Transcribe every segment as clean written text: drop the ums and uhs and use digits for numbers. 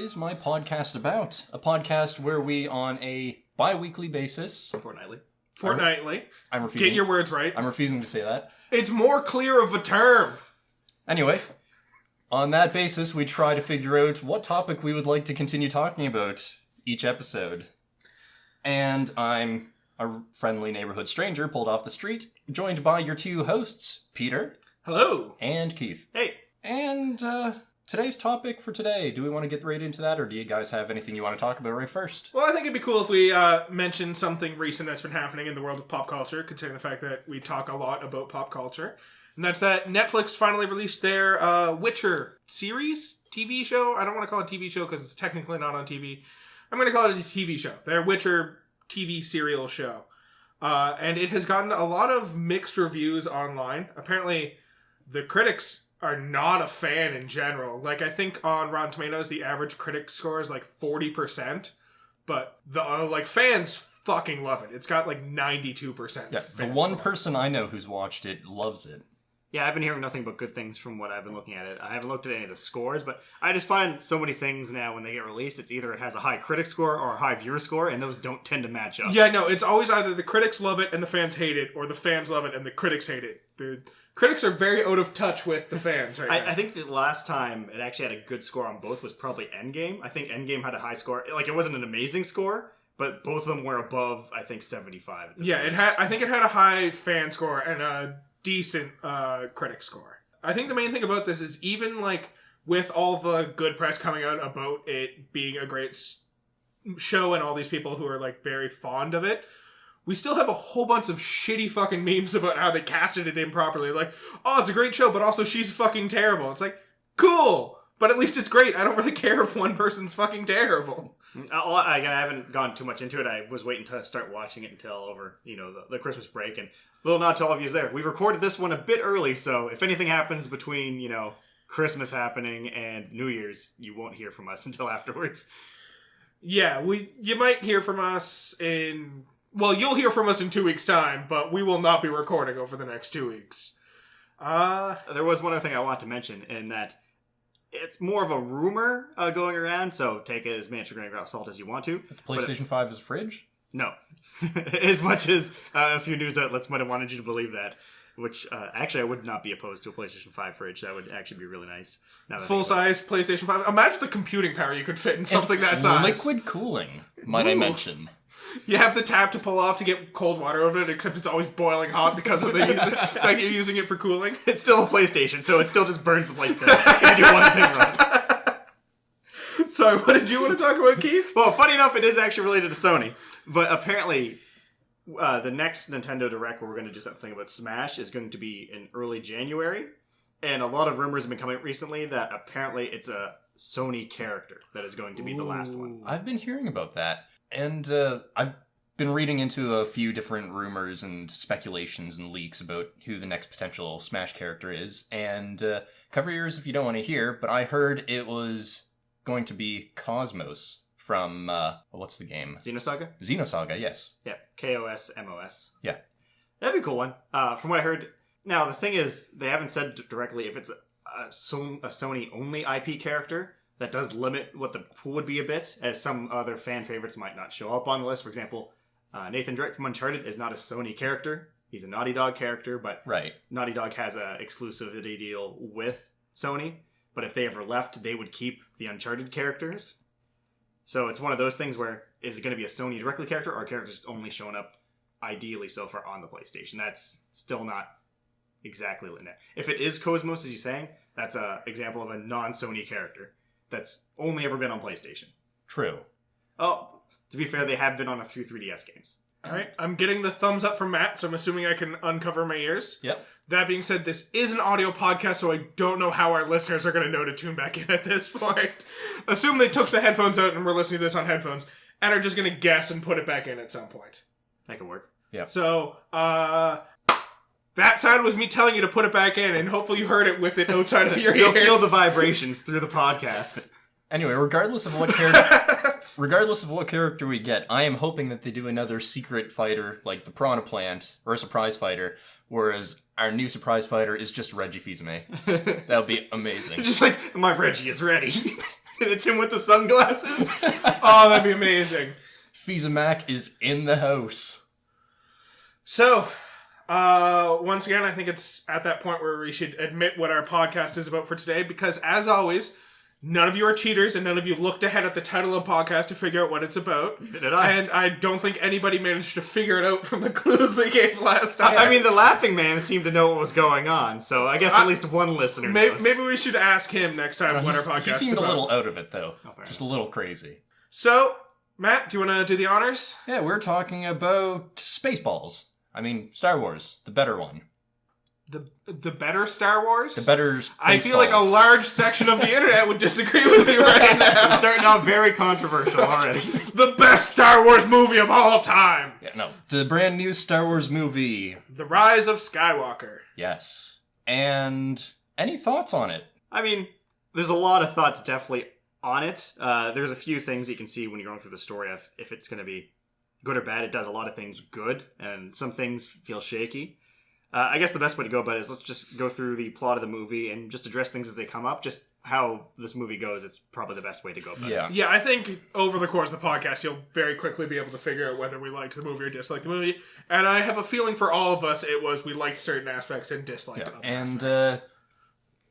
Whatismypodcastabout? A podcast where we, on a bi-weekly basis... Fortnightly. I'm refusing. Get your words right. I'm refusing to say that. It's more clear of a term. Anyway, on that basis, we try to figure out what topic we would like to continue talking about each episode. And I'm a friendly neighborhood stranger pulled off the street, joined by your two hosts, Peter. Hello. And Keith. Hey. And today's topic for today, do we want to get right into that, or do you guys have anything you want to talk about right first? Well, I think it'd be cool if we mentioned something recent that's been happening in the world of pop culture, considering the fact that we talk a lot about pop culture. And that's that Netflix finally released their Witcher series, TV show. I don't want to call it TV show because it's technically not on TV. I'm going to call it a TV show. Their Witcher TV serial show. And it has gotten a lot of mixed reviews online. Apparently, the critics are not a fan in general. Like, I think on Rotten Tomatoes, the average critic score is like 40%. But the fans fucking love it. It's got like 92%. Yeah, the one person I know who's watched it loves it. Yeah, I've been hearing nothing but good things from what I've been looking at it. I haven't looked at any of the scores, but I just find so many things now when they get released, it's either it has a high critic score or a high viewer score, and those don't tend to match up. Yeah, no, it's always either the critics love it and the fans hate it, or the fans love it and the critics hate it. The critics are very out of touch with the fans right now. I think the last time it actually had a good score on both was probably Endgame. I think Endgame had a high score. Like, it wasn't an amazing score, but both of them were above, I think, 75. Yeah, I think it had a high fan score and a decent critic score. I think the main thing about this is even, like, with all the good press coming out about it being a great show and all these people who are, like, very fond of it, we still have a whole bunch of shitty fucking memes about how they casted it improperly. Like, oh, it's a great show, but also she's fucking terrible. It's like, cool, but at least it's great. I don't really care if one person's fucking terrible. Again, I haven't gone too much into it. I was waiting to start watching it until over, the Christmas break. And little nod to all of you there. We recorded this one a bit early, so if anything happens between, Christmas happening and New Year's, you won't hear from us until afterwards. Yeah, you might hear from us you'll hear from us in 2 weeks' time, but we will not be recording over the next 2 weeks. There was one other thing I want to mention, in that it's more of a rumor going around, so take it as much grain of salt as you want to. The PlayStation 5 is a fridge? No. As much as a few news outlets might have wanted you to believe that. Which, actually, I would not be opposed to a PlayStation 5 fridge. That would actually be really nice. Full-size PlayStation 5. Imagine the computing power you could fit in something that size. Liquid cooling, might I mention. You have the tap to pull off to get cold water over it, except it's always boiling hot because of you're using it for cooling. It's still a PlayStation, so it still just burns the PlayStation if you do one thing wrong. Sorry, what did you want to talk about, Keith? Well, funny enough, it is actually related to Sony. But apparently, the next Nintendo Direct where we're going to do something about Smash is going to be in early January. And a lot of rumors have been coming recently that apparently it's a Sony character that is going to be the last one. I've been hearing about that. And I've been reading into a few different rumors and speculations and leaks about who the next potential Smash character is. And cover your ears if you don't want to hear, but I heard it was going to be Cosmos from, what's the game? Xenosaga? Xenosaga, yes. Yeah, KOSMOS. Yeah. That'd be a cool one. From what I heard, now the thing is, they haven't said directly if it's a Sony-only IP character. That does limit what the pool would be a bit, as some other fan favorites might not show up on the list. For example, Nathan Drake from Uncharted is not a Sony character. He's a Naughty Dog character, but right. Naughty Dog has an exclusivity deal with Sony. But if they ever left, they would keep the Uncharted characters. So it's one of those things where, is it going to be a Sony directly character, or a character just only showing up, ideally so far, on the PlayStation? That's still not exactly linear. If it is Cosmos, as you're saying, that's an example of a non-Sony character that's only ever been on PlayStation. True. Oh, to be fair, they have been on a few 3DS games. Alright, I'm getting the thumbs up from Matt, so I'm assuming I can uncover my ears. Yep. That being said, this is an audio podcast, so I don't know how our listeners are going to know to tune back in at this point. Assume they took the headphones out and we're listening to this on headphones, and are just going to guess and put it back in at some point. That could work. Yeah. So, that sound was me telling you to put it back in, and hopefully you heard it with it outside of your ears. You'll feel the vibrations through the podcast. Anyway, regardless of what character we get, I am hoping that they do another secret fighter, like the Piranha Plant, or a surprise fighter, whereas our new surprise fighter is just Reggie Fils-Aimé. That would be amazing. Just like, my Reggie is ready. And it's him with the sunglasses. Oh, that'd be amazing. Fizamac is in the house. So, once again, I think it's at that point where we should admit what our podcast is about for today, because as always, none of you are cheaters, and none of you looked ahead at the title of the podcast to figure out what it's about. Neither did I. And I don't think anybody managed to figure it out from the clues we gave last time. I mean, the laughing man seemed to know what was going on, so I guess at least one listener knows. Maybe we should ask him next time what our podcast He is seemed about. a little out of it, though. Oh, fair Just enough. a little crazy. So, Matt, do you want to do the honors? Yeah, we're talking about Spaceballs. I mean, Star Wars, the better one. The better Star Wars? The better I feel like a Spaceballs. large section of the internet would disagree with me right now. It's starting out very controversial already. The best Star Wars movie of all time! Yeah, no. The brand new Star Wars movie. The Rise of Skywalker. Yes. And any thoughts on it? I mean, there's a lot of thoughts definitely on it. There's a few things you can see when you're going through the story of if it's going to be good or bad. It does a lot of things good, and some things feel shaky. I guess the best way to go about it is let's just go through the plot of the movie and just address things as they come up. Just how this movie goes, it's probably the best way to go about it. Yeah. Yeah, I think over the course of the podcast, you'll very quickly be able to figure out whether we liked the movie or disliked the movie. And I have a feeling for all of us, it was we liked certain aspects and disliked other And aspects.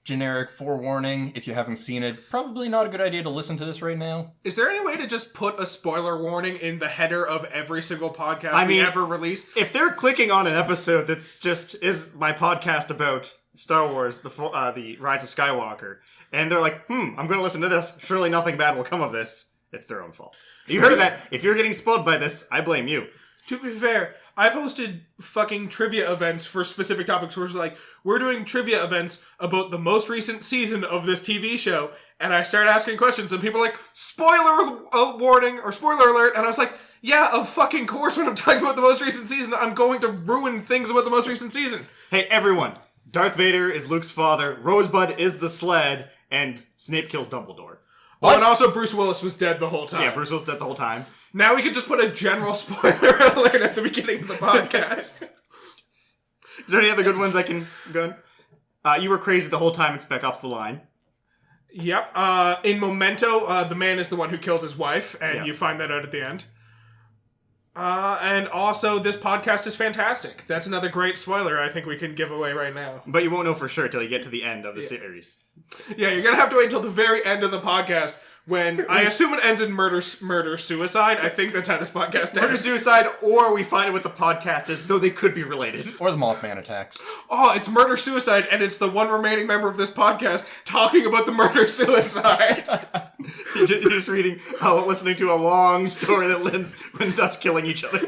generic forewarning, if you haven't seen it, probably not a good idea to listen to this right now. Is there any way to just put a spoiler warning in the header of every single podcast I we mean, ever release? If they're clicking on an episode that's just is my podcast about Star Wars, the Rise of Skywalker, and they're like, I'm going to listen to this. Surely nothing bad will come of this. It's their own fault. You heard that? If you're getting spoiled by this, I blame you. To be fair, I've hosted fucking trivia events for specific topics where it's like, we're doing trivia events about the most recent season of this TV show, and I start asking questions, and people are like, spoiler warning, or spoiler alert, and I was like, yeah, of fucking course when I'm talking about the most recent season, I'm going to ruin things about the most recent season. Hey, everyone. Darth Vader is Luke's father, Rosebud is the sled, and Snape kills Dumbledore. Oh, and also Bruce Willis was dead the whole time. Yeah, Bruce Willis dead the whole time. Now we can just put a general spoiler alert at the beginning of the podcast. Is there any other good ones I can go on? You were crazy the whole time in Spec Ops: The Line. Yep. In Memento, the man is the one who killed his wife, and Yeah. you find that out at the end. And also, this podcast is fantastic. That's another great spoiler I think we can give away right now. But you won't know for sure till you get to the end of the series. Yeah, you're gonna have to wait until the very end of the podcast when I assume it ends in murder-suicide. I think that's how this podcast ends. Murder-suicide, or we find out what the podcast is, though they could be related. Or the Mothman attacks. Oh, it's murder-suicide, and it's the one remaining member of this podcast talking about the murder-suicide. You're just reading, listening to a long story that ends with us killing each other.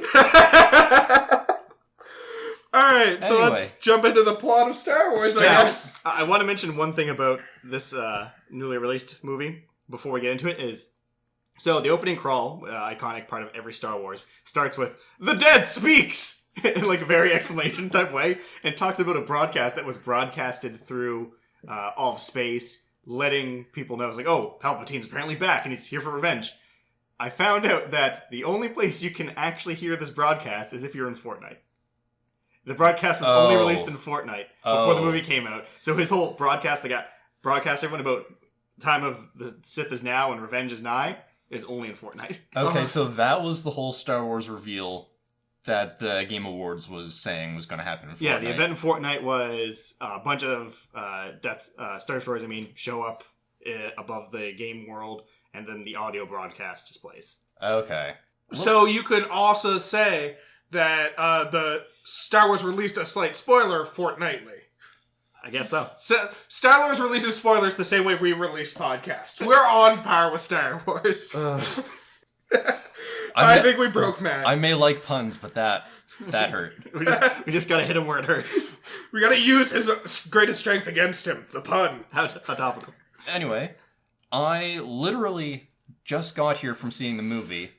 Alright, so Anyway. let's jump into the plot of Star Wars, I guess. I want to mention one thing about this newly released movie before we get into it is, so the opening crawl, iconic part of every Star Wars, starts with, "The dead speaks!" in like a very exclamation type way, and talks about a broadcast that was broadcasted through all of space, letting people know, it's like, oh, Palpatine's apparently back, and he's here for revenge. I found out that the only place you can actually hear this broadcast is if you're in Fortnite. The broadcast was only released in Fortnite before the movie came out. So his whole broadcast that got broadcast everyone about time of the Sith is now and revenge is nigh is only in Fortnite. Okay, so that was the whole Star Wars reveal that the Game Awards was saying was going to happen in Fortnite. Yeah, the event in Fortnite was a bunch of Star Destroyers, show up above the game world, and then the audio broadcast displays. Okay. So you could also say that the Star Wars released a slight spoiler fortnightly. I guess so. So Star Wars releases spoilers the same way we release podcasts. We're on par with Star Wars. I think we broke Matt. I may like puns, but that hurt. We just gotta hit him where it hurts. We gotta use his greatest strength against him, the pun. How topical. Anyway, I literally just got here from seeing the movie.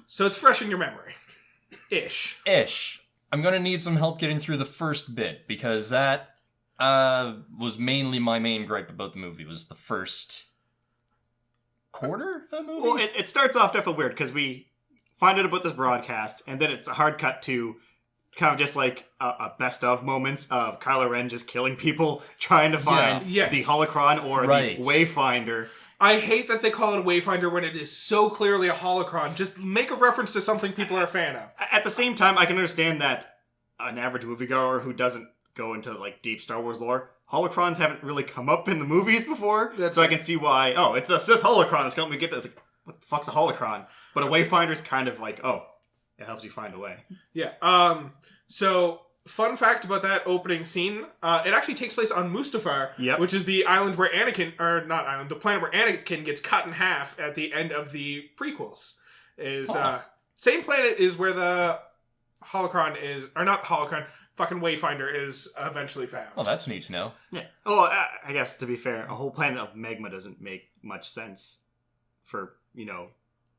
So it's fresh in your memory. Ish. I'm going to need some help getting through the first bit, because that was mainly my main gripe about the movie, was the first quarter of the movie? Well, it starts off definitely weird, because we find out about this broadcast, and then it's a hard cut to kind of just like a best of moments of Kylo Ren just killing people, trying to find Yeah. the holocron or Right. the Wayfinder. I hate that they call it a Wayfinder when it is so clearly a holocron. Just make a reference to something people are a fan of. At the same time, I can understand that an average moviegoer who doesn't go into like deep Star Wars lore, holocrons haven't really come up in the movies before, so I can see why. Oh, it's a Sith holocron. It's helping me get this. Like, what the fuck's a holocron? But a Wayfinder's kind of like, oh, it helps you find a way. Yeah. So, fun fact about that opening scene, it actually takes place on Mustafar, which is the island where the planet where Anakin gets cut in half at the end of the prequels. Same planet is where the holocron is, or not the holocron, fucking Wayfinder is eventually found. Well, that's neat to know. Yeah. Well, I guess to be fair, a whole planet of magma doesn't make much sense for,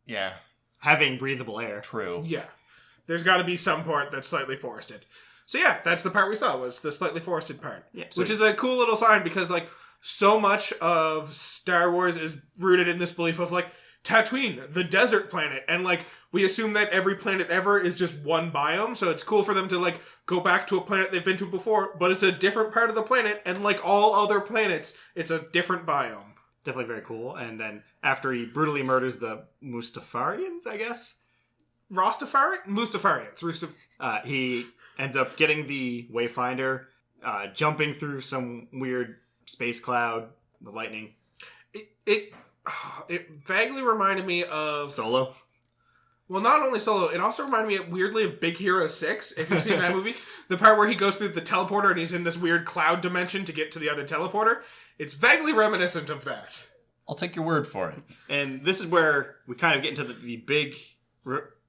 Yeah. having breathable air. True. Yeah. There's got to be some part that's slightly forested. So yeah, that's the part we saw, was the slightly forested part. Yeah, which is a cool little sign, because like so much of Star Wars is rooted in this belief of like Tatooine, the desert planet, and like we assume that every planet ever is just one biome, so it's cool for them to like go back to a planet they've been to before, but it's a different part of the planet, and like all other planets, it's a different biome. Definitely very cool. And then after he brutally murders the Mustafarians, I guess? Mustafarians. He ends up getting the Wayfinder, jumping through some weird space cloud with lightning. It vaguely reminded me of Solo? Well, not only Solo, it also reminded me weirdly of Big Hero 6, if you've seen that movie. The part where he goes through the teleporter and he's in this weird cloud dimension to get to the other teleporter. It's vaguely reminiscent of that. I'll take your word for it. And this is where we kind of get into the big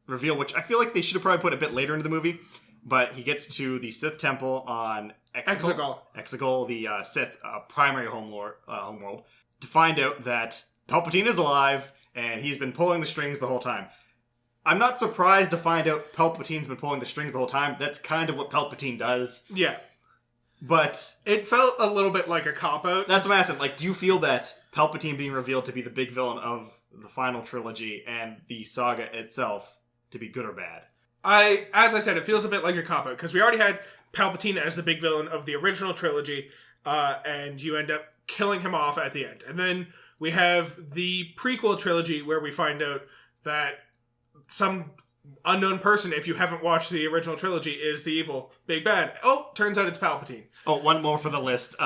reveal, which I feel like they should have probably put a bit later into the movie. But he gets to the Sith temple on Exegol, the Sith primary homeworld, to find out that Palpatine is alive, and he's been pulling the strings the whole time. I'm not surprised to find out Palpatine's been pulling the strings the whole time. That's kind of what Palpatine does. Yeah. But it felt a little bit like a cop-out. That's what I'm asking. Like, do you feel that Palpatine being revealed to be the big villain of the final trilogy and the saga itself to be good or bad? As I said, it feels a bit like a cop-out, because we already had Palpatine as the big villain of the original trilogy, and you end up killing him off at the end. And then we have the prequel trilogy where we find out that some unknown person, if you haven't watched the original trilogy, is the evil big bad. Oh, turns out it's Palpatine. Oh, one more for the list.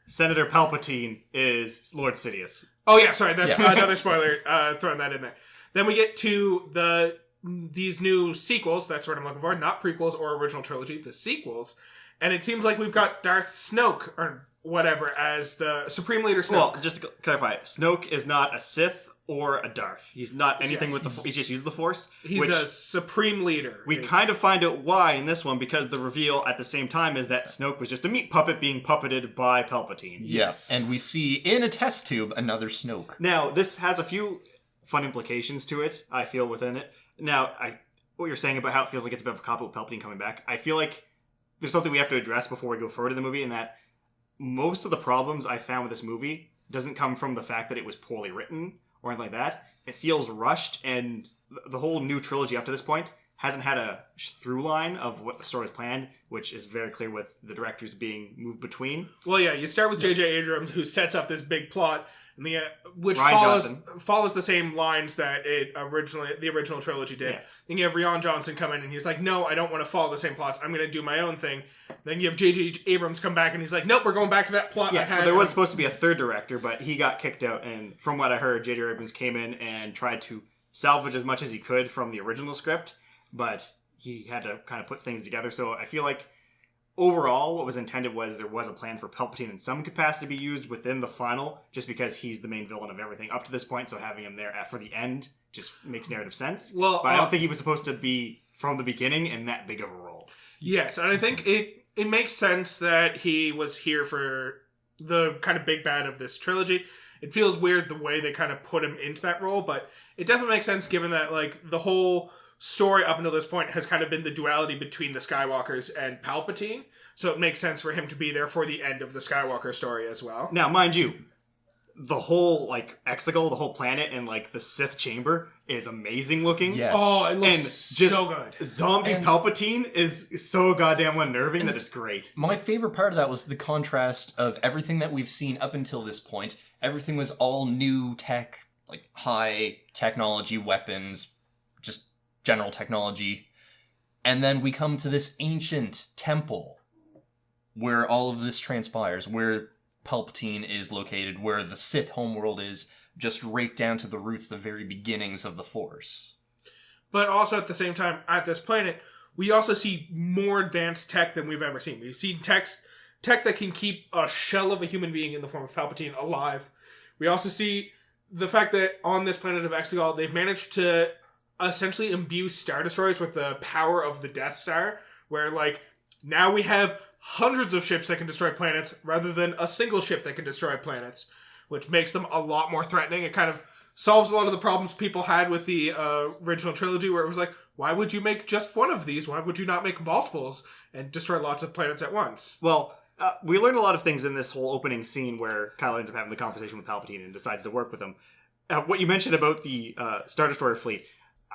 Senator Palpatine is Lord Sidious. Oh yeah, sorry, that's another spoiler, throwing that in there. Then we get to these new sequels, that's what I'm looking for, not prequels or original trilogy, the sequels, and it seems like we've got Darth Snoke, or whatever, as the Supreme Leader Snoke. Well, just to clarify, Snoke is not a Sith or a Darth. He's not anything with the Force. He just uses the Force. He's a Supreme Leader. We kind of find out why in this one, because the reveal at the same time is that Snoke was just a meat puppet being puppeted by Palpatine. Yes. And we see in a test tube another Snoke. Now, this has a few fun implications to it, I feel, within it. Now, what you're saying about how it feels like it's a bit of a cop with Palpatine coming back, I feel like there's something we have to address before we go forward in the movie, in that most of the problems I found with this movie doesn't come from the fact that it was poorly written or anything like that. It feels rushed, and the whole new trilogy up to this point hasn't had a through line of what the story is planned, which is very clear with the directors being moved between. Well, yeah, you start with J.J. Abrams, who sets up this big plot, and which follows the same lines that the original trilogy did. Yeah. Then you have Rian Johnson come in, and he's like, no, I don't want to follow the same plots. I'm going to do my own thing. Then you have J.J. Abrams come back, and he's like, nope, we're going back to that plot I had. Well, there was supposed to be a third director, but he got kicked out, and from what I heard, J.J. Abrams came in and tried to salvage as much as he could from the original script, but he had to kind of put things together. So I feel like overall what was intended was there was a plan for Palpatine in some capacity to be used within the final, just because he's the main villain of everything up to this point, so having him there for the end just makes narrative sense. Well, but I don't think he was supposed to be from the beginning in that big of a role. Yes, and I think it makes sense that he was here for the kind of big bad of this trilogy. It feels weird the way they kind of put him into that role, but it definitely makes sense given that like the whole story up until this point has kind of been the duality between the Skywalkers and Palpatine, so it makes sense for him to be there for the end of the Skywalker story as well. Now, mind you, the whole like Exegol, the whole planet, and like the Sith chamber is amazing looking. Yes. Oh, it looks so good. Zombie Palpatine is so goddamn unnerving that it's great. My favorite part of that was the contrast of everything that we've seen up until this point everything was all new tech, like high technology weapons, just general technology. And then we come to this ancient temple where all of this transpires, where Palpatine is located, where the Sith homeworld is, just right down to the roots, the very beginnings of the Force. But also at the same time, at this planet, we also see more advanced tech than we've ever seen. We've seen tech that can keep a shell of a human being in the form of Palpatine alive. We also see the fact that on this planet of Exegol, they've managed to essentially imbue Star Destroyers with the power of the Death Star, where, like, now we have hundreds of ships that can destroy planets rather than a single ship that can destroy planets, which makes them a lot more threatening. It kind of solves a lot of the problems people had with the original trilogy, where it was like, why would you make just one of these? Why would you not make multiples and destroy lots of planets at once? Well, we learned a lot of things in this whole opening scene where Kylo ends up having the conversation with Palpatine and decides to work with him. What you mentioned about the Star Destroyer fleet,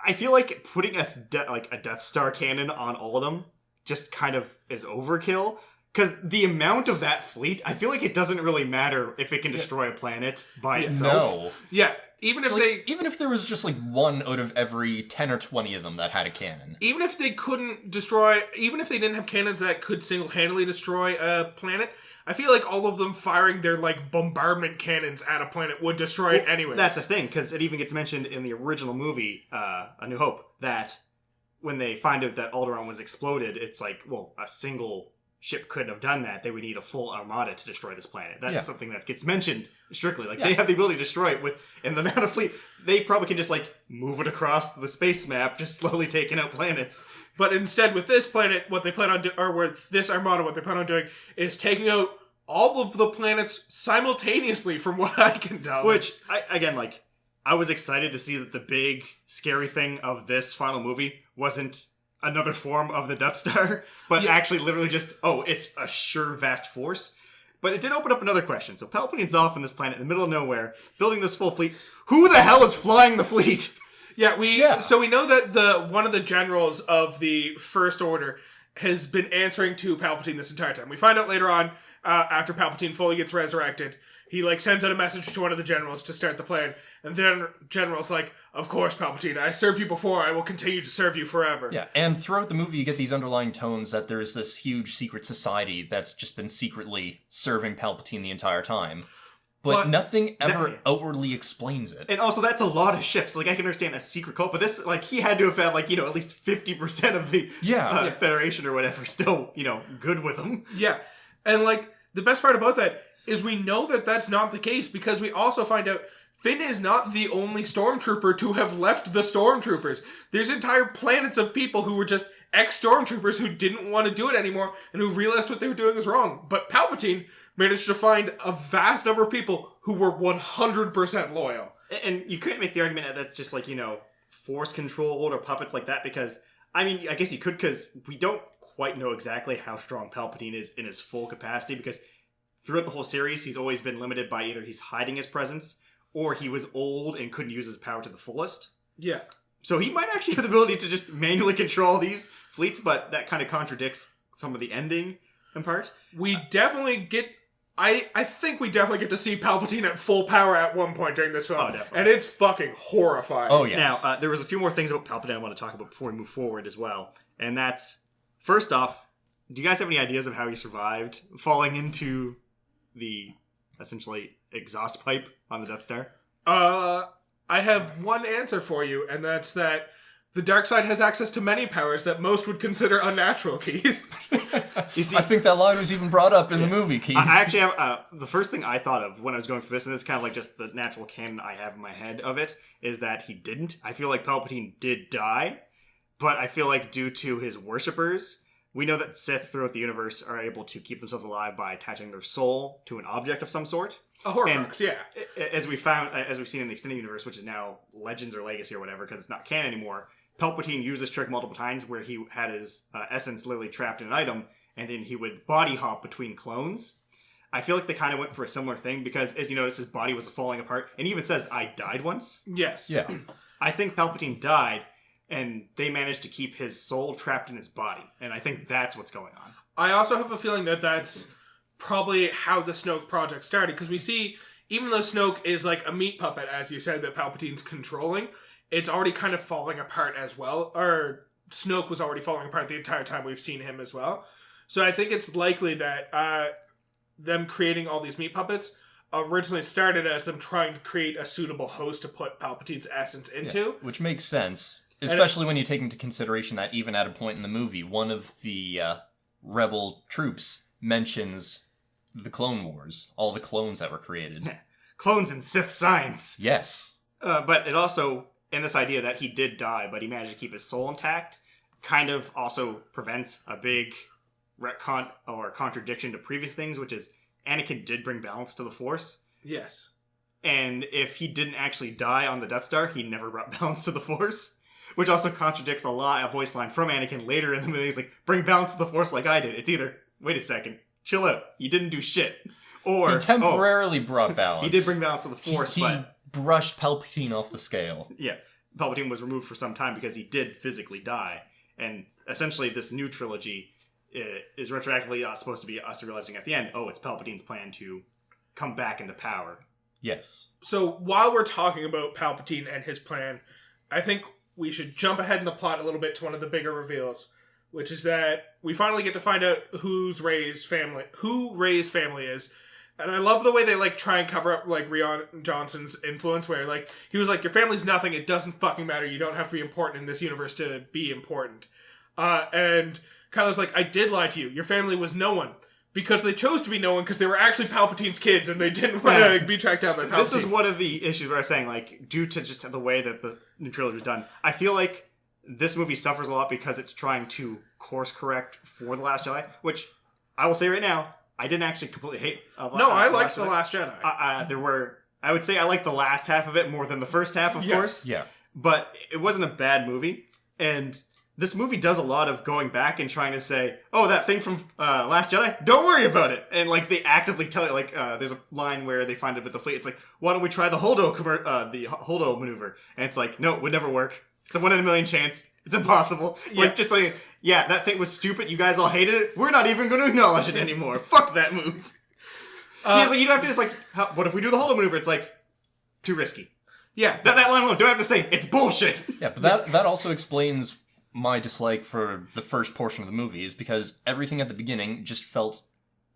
I feel like putting a Death Star cannon on all of them just kind of is overkill. Because the amount of that fleet, I feel like it doesn't really matter if it can destroy a planet by itself. No. Yeah, even if there was just like one out of every 10 or 20 of them that had a cannon. Even if they couldn't destroy, even if they didn't have cannons that could single-handedly destroy a planet, I feel like all of them firing their, like, bombardment cannons at a planet would destroy it anyways. That's the thing, because it even gets mentioned in the original movie, A New Hope, that when they find out that Alderaan was exploded, it's like, well, a single ship couldn't have done that. They would need a full armada to destroy this planet. That's something that gets mentioned strictly. Like, they have the ability to destroy it in the amount of fleet. They probably can just, like, move it across the space map, just slowly taking out planets. But instead, with this planet, what they plan on doing, or with this armada, what they plan on doing is taking out all of the planets simultaneously, from what I can tell. Which, I was excited to see that the big, scary thing of this final movie wasn't another form of the Death Star, but actually literally just, it's a sure vast force. But it did open up another question. So Palpatine's off on this planet in the middle of nowhere, building this full fleet. Who the hell is flying the fleet? So we know that one of the generals of the First Order has been answering to Palpatine this entire time. We find out later on, after Palpatine fully gets resurrected, he, like, sends out a message to one of the generals to start the plan, and then general's like, of course, Palpatine, I served you before, I will continue to serve you forever. Yeah, and throughout the movie you get these underlying tones that there's this huge secret society that's just been secretly serving Palpatine the entire time. But nothing ever outwardly explains it. And also, that's a lot of ships. Like, I can understand a secret cult, but this, like, he had to have had, like, at least 50% of the Federation or whatever still, good with him. Yeah, and, like, the best part about that is we know that that's not the case, because we also find out Finn is not the only stormtrooper to have left the stormtroopers. There's entire planets of people who were just ex-stormtroopers who didn't want to do it anymore and who realized what they were doing was wrong. But Palpatine managed to find a vast number of people who were 100% loyal. And you couldn't make the argument that that's just, like, force controlled or puppets like that, because, I mean, I guess you could, because we don't quite know exactly how strong Palpatine is in his full capacity, because throughout the whole series, he's always been limited by either he's hiding his presence, or he was old and couldn't use his power to the fullest. Yeah. So he might actually have the ability to just manually control these fleets, but that kind of contradicts some of the ending in part. We definitely get... I think we definitely get to see Palpatine at full power at one point during this film. Oh, definitely. And it's fucking horrifying. Oh, yes. Now, there was a few more things about Palpatine I want to talk about before we move forward as well. And that's, first off, do you guys have any ideas of how he survived falling into the, essentially, exhaust pipe on the Death Star? I have one answer for you, and that's that the dark side has access to many powers that most would consider unnatural, Keith. You see, I think that line was even brought up in the movie, Keith. I actually have, the first thing I thought of when I was going for this, and it's kind of like just the natural canon I have in my head of it, is that he didn't. I feel like Palpatine did die, but I feel like due to his worshippers, we know that Sith throughout the universe are able to keep themselves alive by attaching their soul to an object of some sort. A Horcrux, yeah. As we've seen in the extended universe, which is now Legends or Legacy or whatever, because it's not canon anymore, Palpatine used this trick multiple times where he had his essence literally trapped in an item, and then he would body hop between clones. I feel like they kind of went for a similar thing, because as you notice, his body was falling apart, and he even says, I died once. Yes. Yeah. I think Palpatine died, and they managed to keep his soul trapped in his body, and I think that's what's going on. I also have a feeling that that's probably how the Snoke project started, because we see even though Snoke is like a meat puppet, as you said, that Palpatine's controlling, it's already kind of falling apart as well. Or Snoke was already falling apart the entire time we've seen him as well. So I think it's likely that them creating all these meat puppets originally started as them trying to create a suitable host to put Palpatine's essence into. Yeah, which makes sense. Especially when you take into consideration that even at a point in the movie, one of the rebel troops mentions the Clone Wars, all the clones that were created. Clones and Sith science. Yes. But it also, in this idea that he did die, but he managed to keep his soul intact, kind of also prevents a big retcon or contradiction to previous things, which is Anakin did bring balance to the Force. Yes. And if he didn't actually die on the Death Star, he never brought balance to the Force. Which also contradicts a voice line from Anakin later in the movie. He's like, bring balance to the Force like I did. It's either, wait a second, chill out, you didn't do shit. Or, he temporarily brought balance. He did bring balance to the Force, he brushed Palpatine off the scale. Yeah, Palpatine was removed for some time because he did physically die. And essentially this new trilogy is retroactively supposed to be us realizing at the end, it's Palpatine's plan to come back into power. Yes. So while we're talking about Palpatine and his plan, I think we should jump ahead in the plot a little bit to one of the bigger reveals, which is that we finally get to find out who Rey's family is. And I love the way they try and cover up Rian Johnson's influence, where he was like, your family's nothing, it doesn't fucking matter, you don't have to be important in this universe to be important. And Kylo's like, I did lie to you, your family was no one. Because they chose to be no one, because they were actually Palpatine's kids, and they didn't want to be tracked down by Palpatine. This is one of the issues where I was saying, due to just the way that the new trilogy was done, I feel like this movie suffers a lot because it's trying to course correct for The Last Jedi, which I will say right now, I didn't actually completely hate. I liked The Last Jedi. I would say I liked the last half of it more than the first half, of course. Yeah. But it wasn't a bad movie, and this movie does a lot of going back and trying to say, that thing from Last Jedi, don't worry about it. And, they actively tell you, there's a line where they find it with the fleet. It's like, why don't we try the Holdo maneuver? And it's like, no, it would never work. It's a 1 in a million chance. It's impossible. Yeah. That thing was stupid. You guys all hated it. We're not even going to acknowledge it anymore. Fuck that move. He's like, you don't have to just, what if we do the Holdo maneuver? It's like, too risky. Yeah. That line alone, don't have to say, it's bullshit. Yeah, but that also explains my dislike for the first portion of the movie, is because everything at the beginning just felt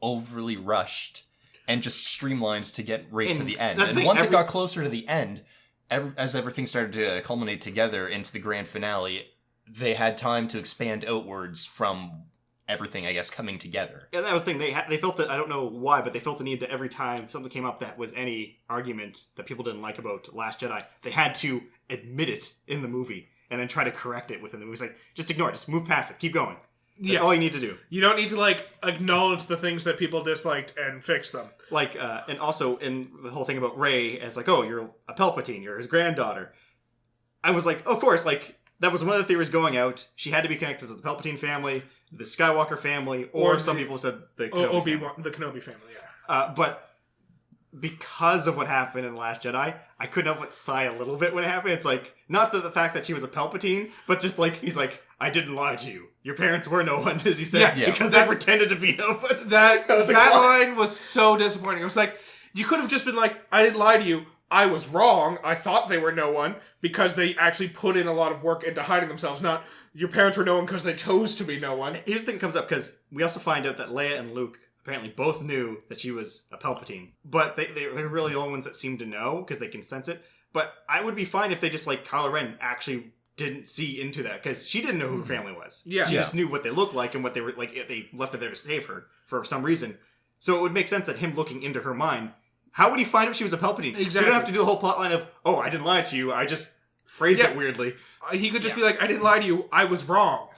overly rushed and just streamlined to get to the end. And once it got closer to the end, as everything started to culminate together into the grand finale, they had time to expand outwards from everything, I guess, coming together. Yeah, that was the thing. They felt that, I don't know why, but they felt the need that every time something came up that was any argument that people didn't like about Last Jedi, they had to admit it in the movie and then try to correct it within the movie. It's like, just ignore it. Just move past it. Keep going. That's all you need to do. You don't need to, acknowledge the things that people disliked and fix them. And also in the whole thing about Rey as you're a Palpatine, you're his granddaughter. I was like, of course, that was one of the theories going out. She had to be connected to the Palpatine family, the Skywalker family, or some people said the Kenobi family. The Kenobi family, yeah. But because of what happened in The Last Jedi, I couldn't help but sigh a little bit when it happened. It's not the fact that she was a Palpatine, but just he's like, I didn't lie to you. Your parents were no one, as he said, because they pretended to be no one. That line was so disappointing. It was like, you could have just been like, I didn't lie to you. I was wrong. I thought they were no one, because they actually put in a lot of work into hiding themselves. Not, your parents were no one because they chose to be no one. Here's the thing that comes up, because we also find out that Leia and Luke apparently both knew that she was a Palpatine. But they're really the only ones that seem to know, because they can sense it. But I would be fine if they just, Kylo Ren actually didn't see into that, because she didn't know who her family was. Yeah. She just knew what they looked like and what they were, they left it there to save her for some reason. So it would make sense that him looking into her mind, how would he find out she was a Palpatine? Exactly. So you don't have to do the whole plot line of, I didn't lie to you, I just phrased it weirdly. He could just be like, I didn't lie to you, I was wrong.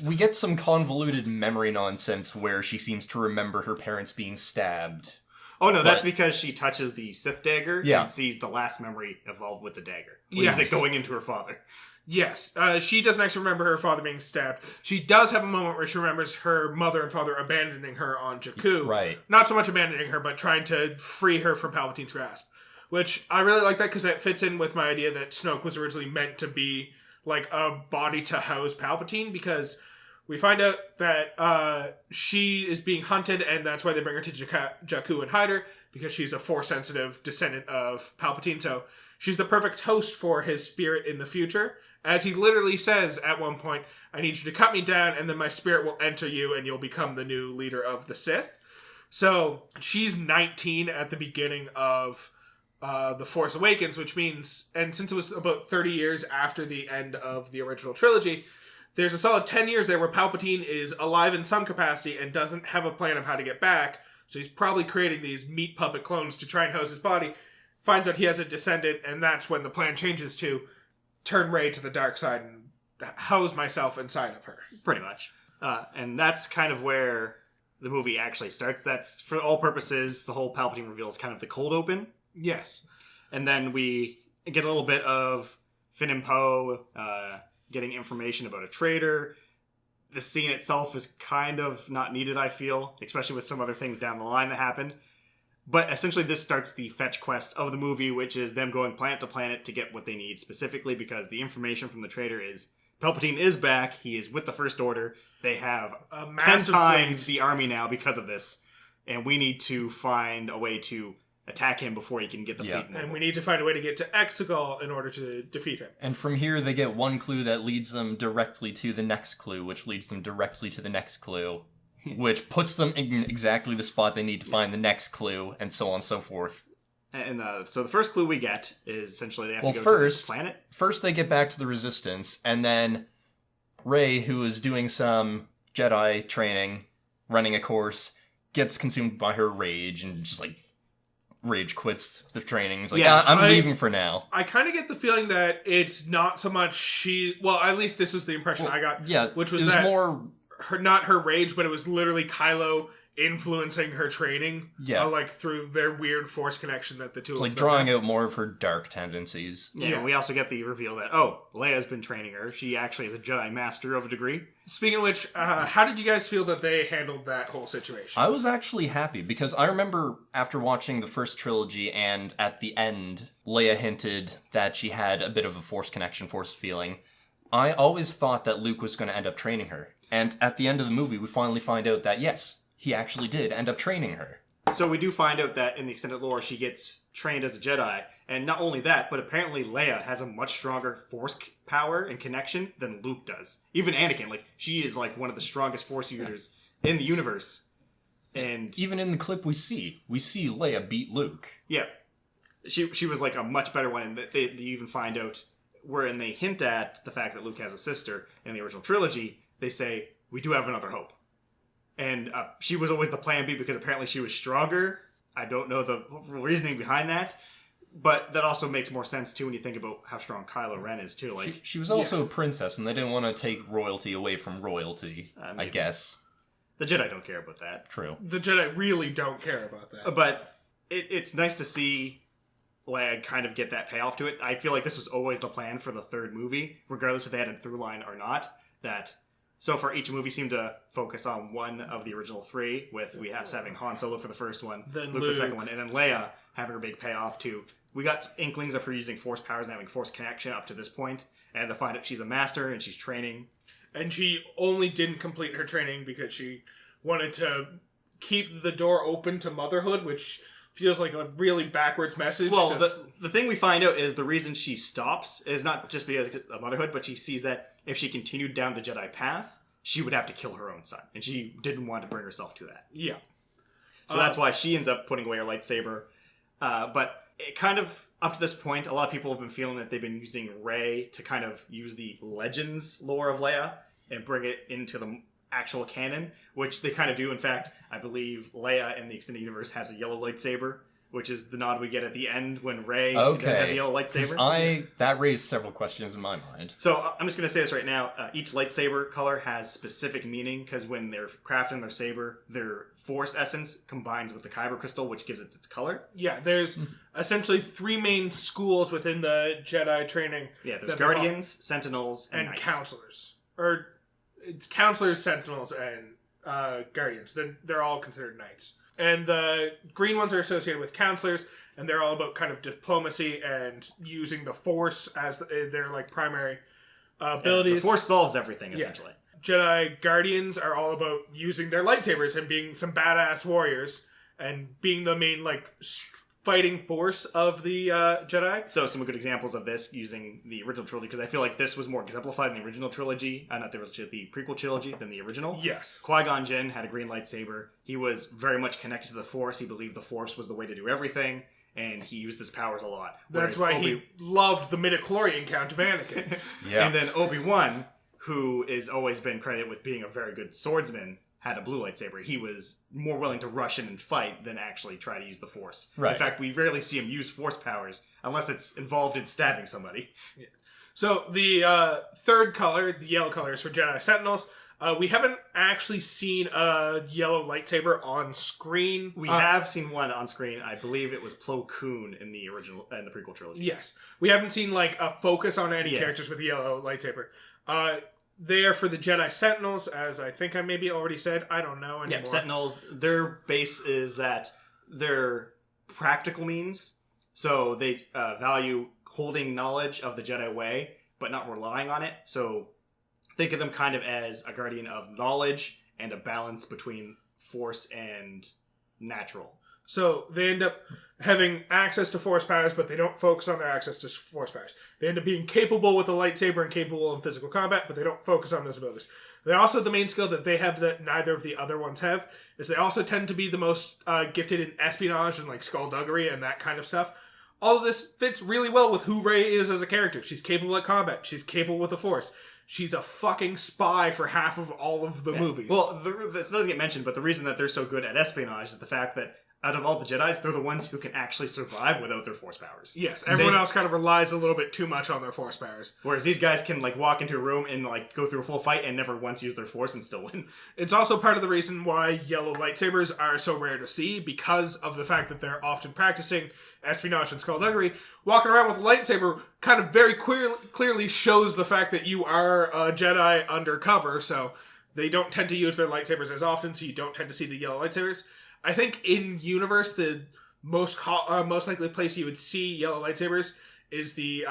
We get some convoluted memory nonsense where she seems to remember her parents being stabbed. Oh no, that's because she touches the Sith dagger and sees the last memory evolved with the dagger. Is it going into her father? Yes. She doesn't actually remember her father being stabbed. She does have a moment where she remembers her mother and father abandoning her on Jakku. Right. Not so much abandoning her, but trying to free her from Palpatine's grasp. Which, I really like that because that fits in with my idea that Snoke was originally meant to be a body to house Palpatine, because We find out that she is being hunted, and that's why they bring her to Jakku and hide her, because she's a Force-sensitive descendant of Palpatine, so she's the perfect host for his spirit in the future. As he literally says at one point, I need you to cut me down, and then my spirit will enter you, and you'll become the new leader of the Sith. So, she's 19 at the beginning of The Force Awakens, which means, and since it was about 30 years after the end of the original trilogy, there's a solid 10 years there where Palpatine is alive in some capacity and doesn't have a plan of how to get back. So he's probably creating these meat puppet clones to try and house his body. Finds out he has a descendant, and that's when the plan changes to turn Rey to the dark side and house myself inside of her. Pretty much. And that's kind of where the movie actually starts. That's, for all purposes, the whole Palpatine reveal is kind of the cold open. Yes. And then we get a little bit of Finn and Poe getting information about a traitor. The scene itself is kind of not needed, I feel, especially with some other things down the line that happen. But essentially this starts the fetch quest of the movie, which is them going planet to planet to get what they need, specifically because the information from the traitor is Palpatine is back, he is with the First Order, they have 10 times the army now because of this, and we need to find a way to attack him before he can get the fleet mobile. And we need to find a way to get to Exegol in order to defeat him. And from here, they get one clue that leads them directly to the next clue, which leads them directly to the next clue, which puts them in exactly the spot they need to find the next clue, and so on and so forth. And so the first clue we get is essentially they have to go to this planet. First, they get back to the Resistance, and then Rey, who is doing some Jedi training, running a course, gets consumed by her rage and just rage quits the training. It's like, I'm leaving for now. I kind of get the feeling that it's not so much she... Well, at least this was the impression I got. Yeah, which was it was that more... not her rage, but it was literally Kylo influencing her training. Yeah. Through their weird Force connection that the two of them drawing have. out more of her dark tendencies. Yeah, and we also get the reveal that, Leia's been training her. She actually is a Jedi Master of a degree. Speaking of which, how did you guys feel that they handled that whole situation? I was actually happy, because I remember after watching the first trilogy, and at the end, Leia hinted that she had a bit of a Force connection, Force feeling. I always thought that Luke was going to end up training her. And at the end of the movie, we finally find out that, yes, he actually did end up training her. So we do find out that in the extended lore, she gets trained as a Jedi. And not only that, but apparently Leia has a much stronger Force power and connection than Luke does. Even Anakin, she is one of the strongest Force users in the universe. And even in the clip we see Leia beat Luke. Yeah. She was a much better one. And they even find out wherein they hint at the fact that Luke has a sister in the original trilogy. They say, we do have another hope. And she was always the plan B because apparently she was stronger. I don't know the reasoning behind that. But that also makes more sense, too, when you think about how strong Kylo Ren is, too. She was also a princess, and they didn't want to take royalty away from royalty, I guess. The Jedi don't care about that. True. The Jedi really don't care about that. But it's nice to see Leia kind of get that payoff to it. I feel like this was always the plan for the third movie, regardless if they had a through line or not. That so far each movie seemed to focus on one of the original three, with us having Han Solo for the first one, then Luke for the second one, and then Leia having her big payoff too. We got some inklings of her using Force powers and having Force connection up to this point, and to find out she's a master and she's training. And she only didn't complete her training because she wanted to keep the door open to motherhood, which feels like a really backwards message. Well, the thing we find out is the reason she stops is not just because of motherhood, but she sees that if she continued down the Jedi path, she would have to kill her own son. And she didn't want to bring herself to that. Yeah. So that's why she ends up putting away her lightsaber. But it kind of, up to this point, a lot of people have been feeling that they've been using Rey to kind of use the Legends lore of Leia and bring it into the actual canon, which they kind of do. In fact, I believe Leia in the extended universe has a yellow lightsaber, which is the nod we get at the end when Rey has a yellow lightsaber. That raised several questions in my mind. So I'm just going to say this right now. Each lightsaber color has specific meaning, because when they're crafting their saber, their Force essence combines with the Kyber crystal, which gives it its color. Yeah, there's essentially three main schools within the Jedi training. Yeah, there's Guardians, Sentinels, and Knights. Counselors. Or it's Counselors, Sentinels, and Guardians. They're all considered Knights. And the green ones are associated with Counselors, and they're all about kind of diplomacy and using the Force as their primary abilities. The Force solves everything, essentially. Jedi Guardians are all about using their lightsabers and being some badass warriors and being the main, like, fighting force of the Jedi. So some good examples of this using the original trilogy, because I feel like this was more exemplified in the original trilogy, not the prequel trilogy, than the original. Yes. Qui-Gon Jinn had a green lightsaber. He was very much connected to the Force. He believed the Force was the way to do everything, and he used his powers a lot. That's why he loved the midichlorian Count of Anakin. Yeah. And then Obi-Wan, who has always been credited with being a very good swordsman, had a blue lightsaber. He was more willing to rush in and fight than actually try to use the Force. Right. In fact, we rarely see him use Force powers unless it's involved in stabbing somebody. Yeah. So the third color, the yellow color, is for Jedi Sentinels. We haven't actually seen a yellow lightsaber on screen. We have seen one on screen. I believe it was Plo Koon in the prequel trilogy. Yes. We haven't seen like a focus on any characters with a yellow lightsaber. They are for the Jedi Sentinels, as I think I maybe already said. I don't know anymore. Yeah, Sentinels, their base is that they're practical means. So they value holding knowledge of the Jedi way, but not relying on it. So think of them kind of as a guardian of knowledge and a balance between Force and natural. So they end up having access to Force powers, but they don't focus on their access to Force powers. They end up being capable with a lightsaber and capable in physical combat, but they don't focus on those abilities. They also, the main skill that they have that neither of the other ones have, is they also tend to be the most gifted in espionage and like skullduggery and that kind of stuff. All of this fits really well with who Rey is as a character. She's capable at combat. She's capable with the Force. She's a fucking spy for half of all of the movies. Well, this doesn't get mentioned, but the reason that they're so good at espionage is the fact that out of all the Jedis, they're the ones who can actually survive without their Force powers. Yes, everyone else kind of relies a little bit too much on their Force powers. Whereas these guys can like walk into a room and like go through a full fight and never once use their Force and still win. It's also part of the reason why yellow lightsabers are so rare to see, because of the fact that they're often practicing espionage and skullduggery. Walking around with a lightsaber kind of very clearly shows the fact that you are a Jedi undercover, so they don't tend to use their lightsabers as often, so you don't tend to see the yellow lightsabers. I think in universe, the most likely place you would see yellow lightsabers is the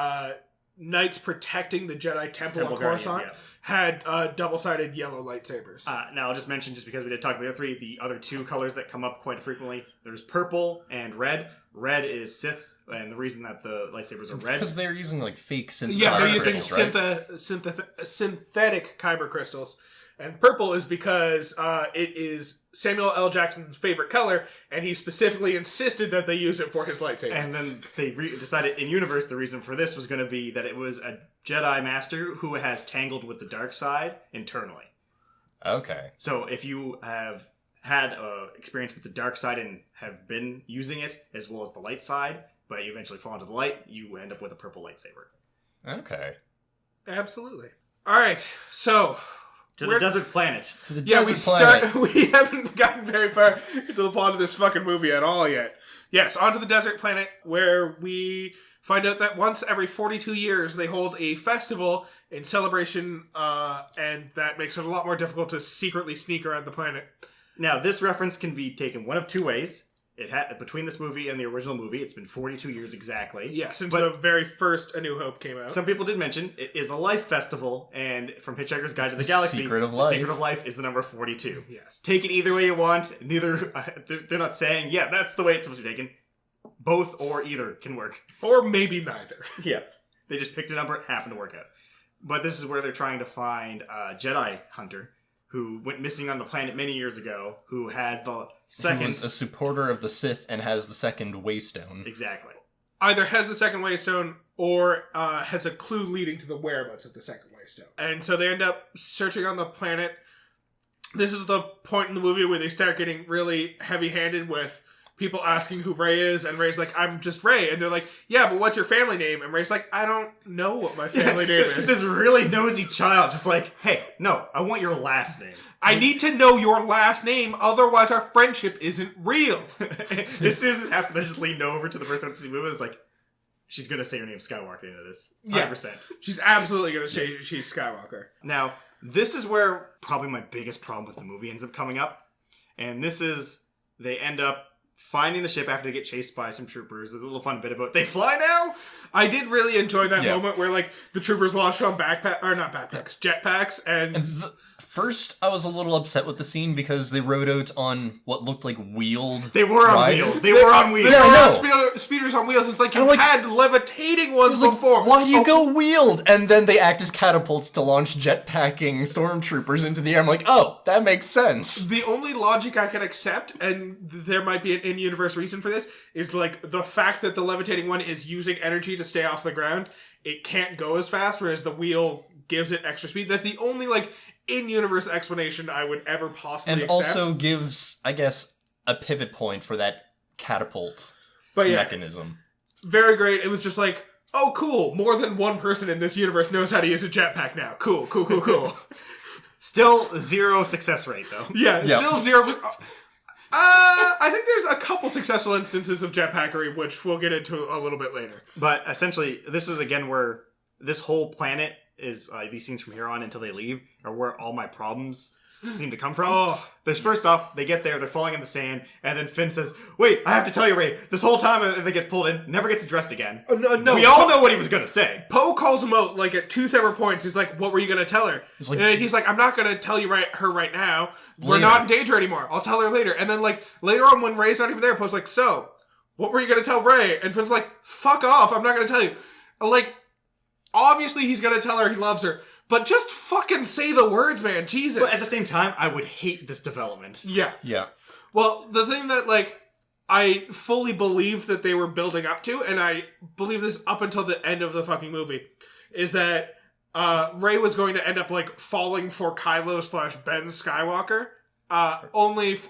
knights protecting the Jedi Temple on Coruscant had double-sided yellow lightsabers. Now, I'll just mention, just because we did talk about the other two colors that come up quite frequently, there's purple and red. Red is Sith, and the reason that the lightsabers are red... Because they're using, like, fake synthetic Yeah, they're using synthetic kyber crystals. And purple is because it is Samuel L. Jackson's favorite color, and he specifically insisted that they use it for his lightsaber. And then they decided in universe the reason for this was going to be that it was a Jedi Master who has tangled with the dark side internally. Okay. So if you have had experience with the dark side and have been using it as well as the light side, but you eventually fall into the light, you end up with a purple lightsaber. Okay. Absolutely. All right, so... To the desert planet. To the desert planet. We haven't gotten very far into the plot of this fucking movie at all yet. Yes, onto the desert planet, where we find out that once every 42 years they hold a festival in celebration, and that makes it a lot more difficult to secretly sneak around the planet. Now, this reference can be taken one of two ways. Between this movie and the original movie, it's been 42 years exactly. Yeah, since the very first A New Hope came out. Some people did mention it is a life festival, and from Hitchhiker's Guide to the Galaxy, Secret of the Life. Secret of Life is the number 42. Yes. Take it either way you want. Neither they're not saying, yeah, that's the way it's supposed to be taken. Both or either can work. Or maybe neither. Yeah. They just picked a number, it happened to work out. But this is where they're trying to find a Jedi hunter who went missing on the planet many years ago, who has the second... He was a supporter of the Sith and has the second Waystone. Exactly. Either has the second Waystone or has a clue leading to the whereabouts of the second Waystone. And so they end up searching on the planet. This is the point in the movie where they start getting really heavy-handed with people asking who Rey is, and Rey's like, I'm just Rey. And they're like, yeah, but what's your family name? And Rey's like, I don't know what my family name is. This really nosy child just like, hey, no, I want your last name. I need to know your last name, otherwise our friendship isn't real. As soon as this happened, I just leaned over to the person who's moving. It's like, she's going to say her name Skywalker into this. 100%. Yeah, she's absolutely going to say she's Skywalker. Now, this is where probably my biggest problem with the movie ends up coming up. And this is, they end up finding the ship after they get chased by some troopers. There's a little fun bit about, they fly now? I did really enjoy that moment where, like, the troopers launched on jetpacks, and First, I was a little upset with the scene because they rode out on what looked like wheeled. They were on riders. wheels. They were on wheels. They Yeah, were I on speeders on wheels. It's like you like- had levitating ones Like, before. why do you go wheeled? And then they act as catapults to launch jetpacking stormtroopers into the air. I'm like, oh, that makes sense. The only logic I can accept, and there might be an in-universe reason for this, is like the fact that the levitating one is using energy to stay off the ground. It can't go as fast, whereas the wheel gives it extra speed. That's the only like in-universe explanation I would ever possibly And accept. also gives, I guess, a pivot point for that catapult But yeah, mechanism. very great. It was just like, oh, cool. More than one person in this universe knows how to use a jetpack now. Cool. Still 0 success rate, though. Yeah, Yep. still 0. I think there's a couple successful instances of jetpackery, which we'll get into a little bit later. But essentially, this is again where this whole planet is, these scenes from here on until they leave, are where all my problems seem to come from. Oh. There's first off, they get there, they're falling in the sand, and then Finn says, wait, I have to tell you, Rey, this whole time, and they gets pulled in, never gets addressed again. No, We all know what he was going to say. Poe calls him out like at 2 separate points. He's like, "What were you gonna tell her?" He's like, "I'm not gonna tell you her right now. We're Later. not in danger anymore. I'll tell her later." And then like later on, when Rey's not even there, Poe's like, "So, what were you gonna tell Rey?" And Finn's like, "Fuck off! I'm not gonna tell you." Like, obviously he's gonna tell her he loves her, but just fucking say the words, man. Jesus. But at the same time, I would hate this development. Yeah. Yeah. Well, the thing that, like, I fully believed that they were building up to, and I believe this up until the end of the fucking movie, is that Rey was going to end up, like, falling for Kylo/Ben Skywalker,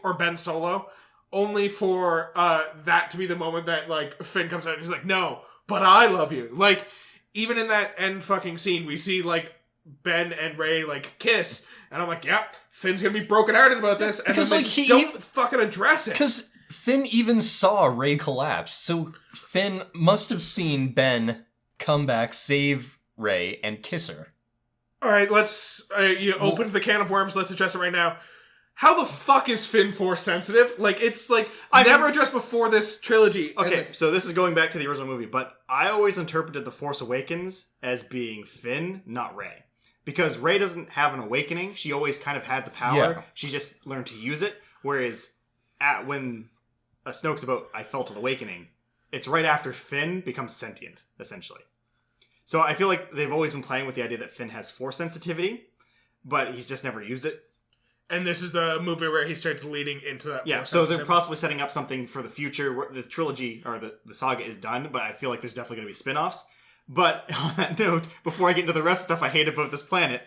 or Ben Solo, only for that to be the moment that, like, Finn comes out and he's like, "No, but I love you." Like, even in that end fucking scene, we see, like, Ben and Rey, like, kiss, and I'm like, "Yep, Finn's gonna be brokenhearted about this," and Because, then like, they he don't fucking address it. Because Finn even saw Rey collapse, so Finn must have seen Ben come back, save Rey, and kiss her. Alright, let's, you opened the can of worms, let's address it right now. How the fuck is Finn Force sensitive? Like, it's like, never addressed before this trilogy. Okay, so this is going back to the original movie, but I always interpreted The Force Awakens as being Finn, not Rey. Because Rey doesn't have an awakening. She always kind of had the power. Yeah. She just learned to use it. Whereas when Snoke's about, I felt an awakening, it's right after Finn becomes sentient, essentially. So I feel like they've always been playing with the idea that Finn has Force sensitivity, but he's just never used it. And this is the movie where he starts leading into that. Yeah, Force so they're sensitivity. possibly setting up something for the future. Where the trilogy, or the saga is done, but I feel like there's definitely going to be spin-offs. But on that note, before I get into the rest of the stuff I hate about this planet,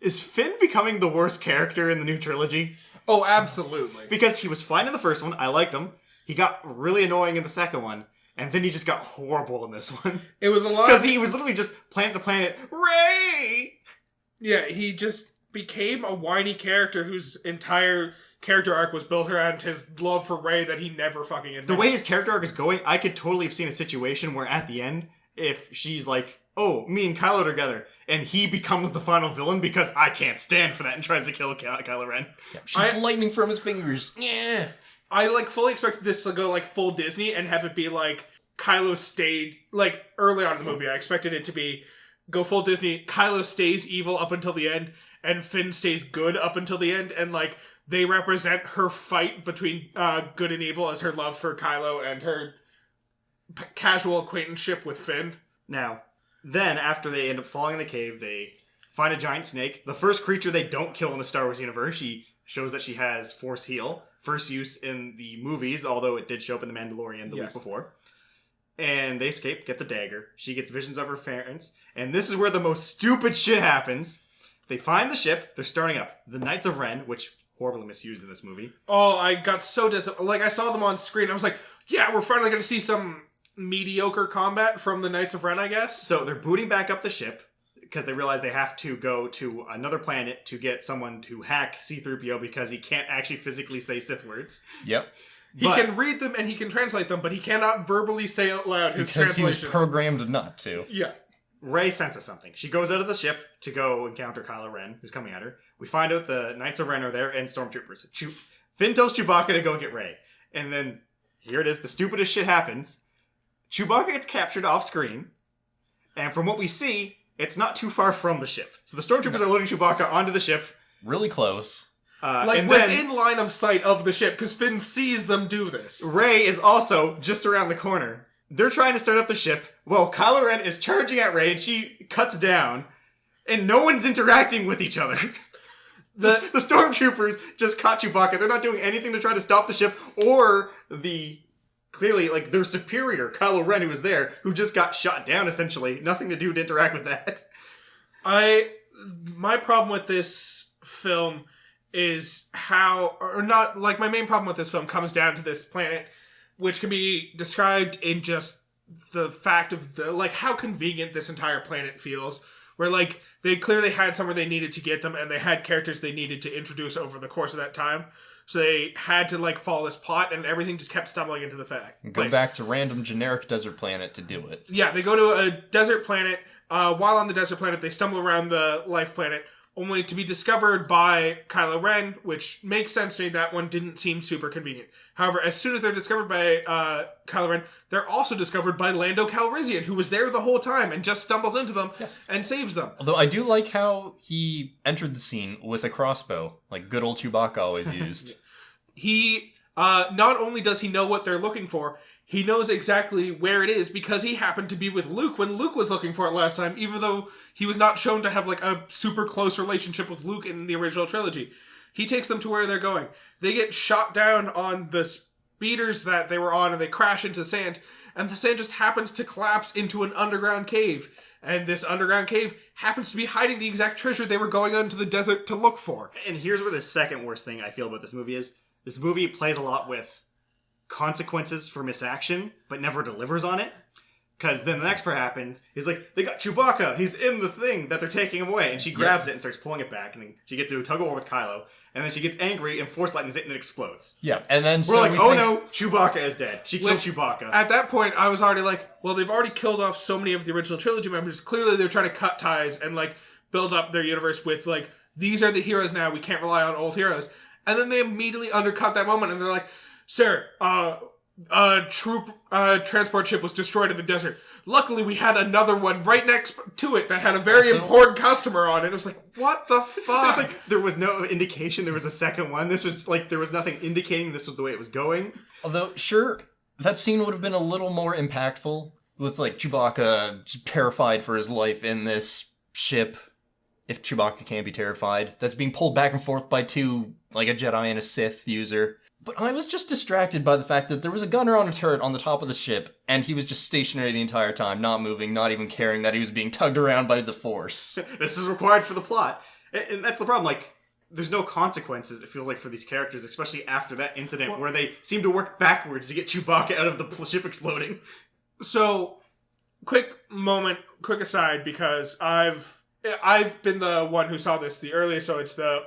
is Finn becoming the worst character in the new trilogy? Oh, absolutely. Because he was fine in the first one, I liked him. He got really annoying in the second one, and then he just got horrible in this one. It was a lot. Because he was literally just planet to planet, Rey! Yeah, he just became a whiny character whose entire character arc was built around his love for Rey that he never fucking admitted. The way his character arc is going, I could totally have seen a situation where at the end, if she's like, "Oh, me and Kylo together," and he becomes the final villain because I can't stand for that and tries to kill Kylo Ren. Yeah, shoots lightning from his fingers. Yeah. I, like, fully expected this to go, like, full Disney and have it be, like, Kylo stayed, like, early on in the movie, I expected it to be, go full Disney, Kylo stays evil up until the end, and Finn stays good up until the end, and, like, they represent her fight between good and evil as her love for Kylo and her casual acquaintanceship with Finn. Now, then, after they end up falling in the cave, they find a giant snake. The first creature they don't kill in the Star Wars universe. She shows that she has Force Heal. First use in the movies, although it did show up in The Mandalorian the week before. And they escape, get the dagger. She gets visions of her parents. And this is where the most stupid shit happens. They find the ship. They're starting up. The Knights of Ren, which horribly misused in this movie. Oh, I got so like, I saw them on screen. I was like, yeah, we're finally going to see some mediocre combat from the Knights of Ren, I guess. So they're booting back up the ship because they realize they have to go to another planet to get someone to hack C-3PO because he can't actually physically say Sith words. Yep. He can read them and he can translate them, but he cannot verbally say out loud his Because he translations. was programmed not to. Yeah. Rey senses something. She goes out of the ship to go encounter Kylo Ren, who's coming at her. We find out the Knights of Ren are there and stormtroopers. Finn tells Chewbacca to go get Rey. And then, here it is, the stupidest shit happens. Chewbacca gets captured off screen. And from what we see, it's not too far from the ship. So the stormtroopers are loading Chewbacca onto the ship. really close. Like, within line of sight of the ship, because Finn sees them do this. Rey is also just around the corner. They're trying to start up the ship. Well, Kylo Ren is charging at Rey, and she cuts down. And no one's interacting with each other. The stormtroopers just caught Chewbacca. They're not doing anything to try to stop the ship, or clearly, like, their superior, Kylo Ren, who was there, who just got shot down, essentially. Nothing to do to interact with that. My problem with this film is my main problem with this film comes down to this planet, which can be described in just the fact of how convenient this entire planet feels, where, like, they clearly had somewhere they needed to get them, and they had characters they needed to introduce over the course of that time. So they had to, like, follow this plot, and everything just kept stumbling into the fact. Go back to random generic desert planet to do it. Yeah, they go to a desert planet. While on the desert planet, they stumble around the life planet, only to be discovered by Kylo Ren, which makes sense to me. That one didn't seem super convenient. However, as soon as they're discovered by Kylo Ren, they're also discovered by Lando Calrissian, who was there the whole time and just stumbles into them and saves them. Although I do like how he entered the scene with a crossbow, like good old Chewbacca always used. He, not only does he know what they're looking for, he knows exactly where it is because he happened to be with Luke when Luke was looking for it last time, even though he was not shown to have, like, a super close relationship with Luke in the original trilogy. He takes them to where they're going. They get shot down on the speeders that they were on, and they crash into the sand, and the sand just happens to collapse into an underground cave. And this underground cave happens to be hiding the exact treasure they were going into the desert to look for. And here's where the second worst thing I feel about this movie is. This movie plays a lot with consequences for misaction, but never delivers on it. Because then the next part happens, he's like, they got Chewbacca, he's in the thing that they're taking him away. And she grabs it and starts pulling it back, and then she gets into a tug-of-war with Kylo, and then she gets angry and force lightnings it and it explodes. Yeah, and then we're no, Chewbacca is dead. She killed Chewbacca. At that point, I was already like, well, they've already killed off so many of the original trilogy members. Clearly they're trying to cut ties and, like, build up their universe with, like, these are the heroes now, we can't rely on old heroes. And then they immediately undercut that moment, and they're like, sir, transport ship was destroyed in the desert. Luckily, we had another one right next to it that had a very important customer on it. It was like, what the fuck? It's like, there was no indication there was a second one. This was like, there was nothing indicating this was the way it was going. Although, sure, that scene would have been a little more impactful with, like, Chewbacca terrified for his life in this ship. If Chewbacca can't be terrified. That's being pulled back and forth by two, like a Jedi and a Sith user. But I was just distracted by the fact that there was a gunner on a turret on the top of the ship, and he was just stationary the entire time, not moving, not even caring that he was being tugged around by the Force. This is required for the plot. And that's the problem, like, there's no consequences, it feels like, for these characters, especially after that incident where they seem to work backwards to get Chewbacca out of the ship exploding. So, quick aside, because I've been the one who saw this the earliest, so it's the